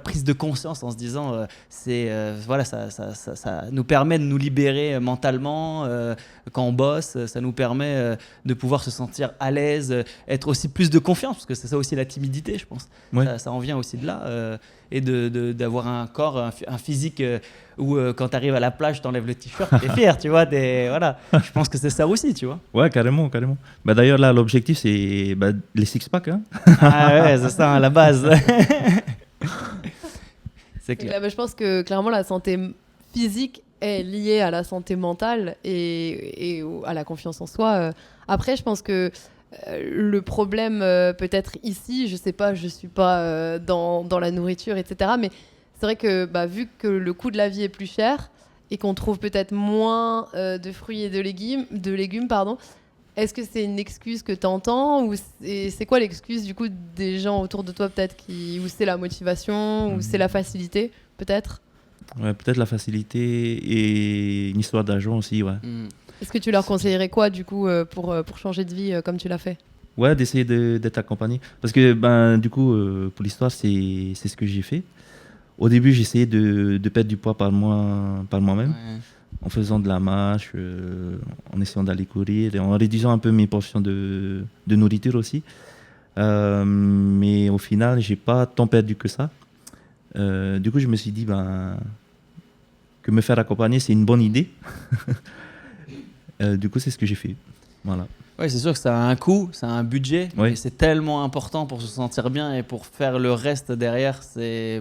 C: prise de conscience en se disant ça nous permet de nous libérer mentalement quand on bosse. Ça nous permet de pouvoir se sentir à l'aise, être aussi plus de confiance, parce que c'est ça aussi la timidité, je pense.
B: Ouais.
C: Ça en vient aussi de là. Et d'avoir un corps, un physique où quand tu arrives à la plage, tu enlèves le t-shirt, tu es fier, tu vois. Voilà. Je pense que c'est ça aussi, tu vois.
B: Ouais, carrément. Bah, d'ailleurs, là, l'objectif, c'est les six-packs. Hein.
C: Ah ouais, c'est ça, à la base. C'est clair.
A: Là, je pense que clairement, la santé physique est liée à la santé mentale et à la confiance en soi. Après, je pense que le problème, peut-être ici, je sais pas, je suis pas dans la nourriture, etc. Mais c'est vrai que vu que le coût de la vie est plus cher et qu'on trouve peut-être moins de fruits et de légumes, est-ce que c'est une excuse que tu entends ou c'est quoi l'excuse du coup des gens autour de toi peut-être ou c'est la motivation ou c'est la facilité peut-être?
B: Ouais, peut-être la facilité et une histoire d'argent aussi, ouais.
A: Est-ce que tu leur conseillerais quoi du coup pour changer de vie comme tu l'as fait?
B: Ouais, d'essayer d'être accompagné. Parce que du coup, pour l'histoire, c'est ce que j'ai fait. Au début, j'essayais de perdre du poids par moi-même,
C: Ouais.
B: en faisant de la marche, en essayant d'aller courir, et en réduisant un peu mes portions de nourriture aussi. Mais au final, j'ai pas tant perdu que ça. Du coup, je me suis dit que me faire accompagner, c'est une bonne idée. Du coup, c'est ce que j'ai fait. Voilà.
C: Ouais, c'est sûr que ça a un coût, ça a un budget,
B: Oui.
C: et c'est tellement important pour se sentir bien et pour faire le reste derrière.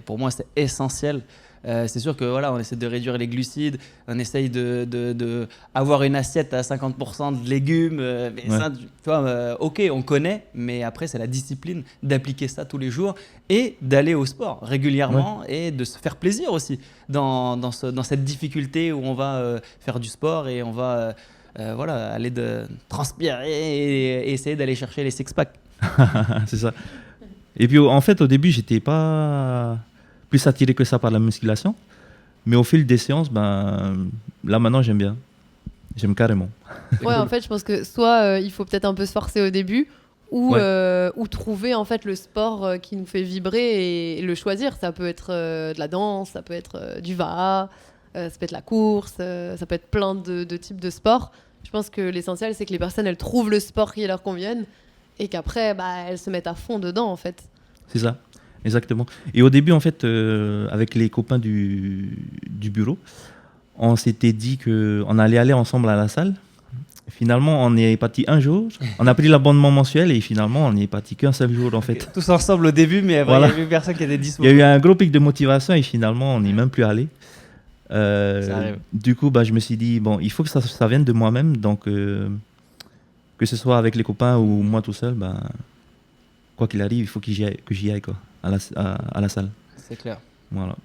C: Pour moi, c'est essentiel. C'est sûr que voilà, on essaie de réduire les glucides, on essaye de avoir une assiette à 50% de légumes. Mais
B: Ouais.
C: ça, tu vois, ok, on connaît, mais après, c'est la discipline d'appliquer ça tous les jours et d'aller au sport régulièrement et de se faire plaisir aussi dans cette difficulté où on va faire du sport et on va aller transpirer et essayer d'aller chercher les six-packs.
B: C'est ça. Et puis, en fait, au début, j'étais pas plus attiré que ça par la musculation. Mais au fil des séances, là, maintenant, j'aime bien. J'aime carrément.
A: Ouais, en fait, je pense que soit il faut peut-être un peu se forcer au début, ou trouver en fait le sport qui nous fait vibrer et le choisir. Ça peut être de la danse, ça peut être du VA, ça peut être la course, ça peut être plein de types de sports. Je pense que l'essentiel, c'est que les personnes, elles trouvent le sport qui leur convienne et qu'après, elles se mettent à fond dedans, en fait.
B: C'est ça, exactement. Et au début, en fait, avec les copains du bureau, on s'était dit qu'on allait aller ensemble à la salle. Finalement, on est parti un jour, on a pris l'abonnement mensuel et finalement, on n'y est parti qu'un seul jour, en fait.
C: Tous ensemble au début, mais après,
B: Voilà.
C: il y avait personne qui était dispo.
B: Il y a eu un gros pic de motivation et finalement, on n'est même plus allé.
C: Ça arrive.
B: Du coup, je me suis dit, il faut que ça vienne de moi-même. Donc, que ce soit avec les copains ou moi tout seul, quoi qu'il arrive, il faut que j'y aille quoi, à la salle.
C: C'est clair.
B: Voilà.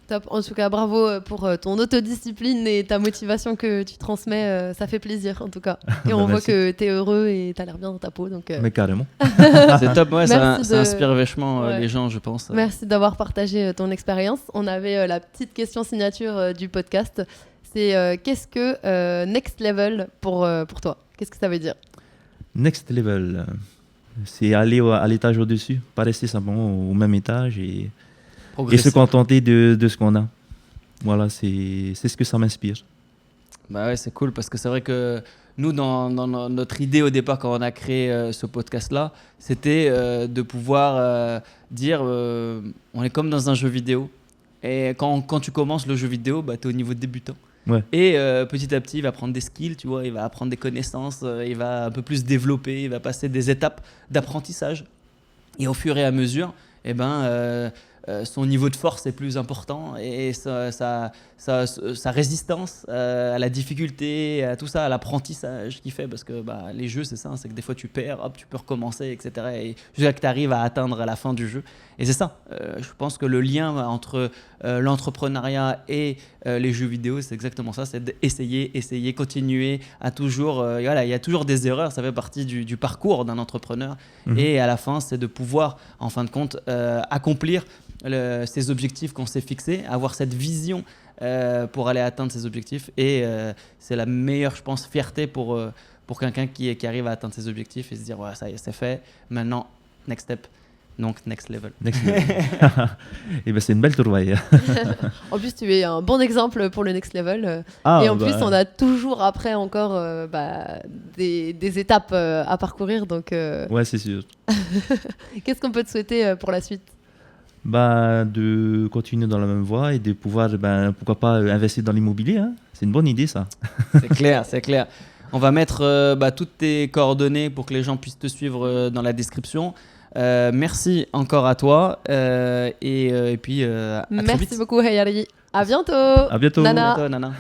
A: Top. En tout cas, bravo pour ton autodiscipline et ta motivation que tu transmets. Ça fait plaisir, en tout cas. Et on voit
B: Merci.
A: que tu es heureux et tu as l'air bien dans ta peau. Donc,
B: Mais carrément.
C: C'est top, ouais, ça
A: Merci
C: inspire vachement
A: Ouais.
C: les gens, je pense.
A: merci d'avoir partagé ton expérience. On avait la petite question signature du podcast. C'est qu'est-ce que Next Level pour toi? Qu'est-ce que ça veut dire?
B: Next level, c'est aller à l'étage au-dessus, pas rester simplement au même étage et se contenter de ce qu'on a. Voilà, c'est ce que ça m'inspire.
C: Bah ouais, c'est cool parce que c'est vrai que nous, dans notre idée au départ, quand on a créé ce podcast-là, c'était de pouvoir dire on est comme dans un jeu vidéo. Et quand tu commences le jeu vidéo, tu es au niveau débutant.
B: Ouais.
C: Et petit à petit, il va prendre des skills, tu vois, il va apprendre des connaissances, il va un peu plus développer, il va passer des étapes d'apprentissage. Et au fur et à mesure, son niveau de force est plus important et sa résistance à la difficulté, à tout ça, à l'apprentissage qu'il fait, parce que les jeux c'est ça, c'est que des fois tu perds, hop, tu peux recommencer, etc. Et jusqu'à que tu arrives à atteindre la fin du jeu. Et c'est ça, je pense que le lien entre l'entrepreneuriat et les jeux vidéo, c'est exactement ça, c'est d'essayer, continuer à toujours, il y a toujours des erreurs, ça fait partie du parcours d'un entrepreneur. Et à la fin, c'est de pouvoir, en fin de compte, accomplir ces objectifs qu'on s'est fixés, avoir cette vision pour aller atteindre ces objectifs. Et c'est la meilleure, je pense, fierté pour quelqu'un qui arrive à atteindre ses objectifs et se dire, ouais, ça y est, c'est fait, maintenant, next step. Donc, next level.
B: Et ben c'est une belle trouvaille.
A: En plus, tu es un bon exemple pour le next level. Et en plus, on a toujours après encore des étapes à parcourir. Donc,
B: Ouais, c'est sûr.
A: Qu'est-ce qu'on peut te souhaiter pour la suite?
B: De continuer dans la même voie et de pouvoir, pourquoi pas, investir dans l'immobilier. Hein. C'est une bonne idée, ça.
C: C'est clair, c'est clair. On va mettre toutes tes coordonnées pour que les gens puissent te suivre dans la description. Merci encore à toi et puis à très vite.
A: Merci beaucoup Hayari. À bientôt.
B: À bientôt.
A: Nana.
C: À bientôt, Nana.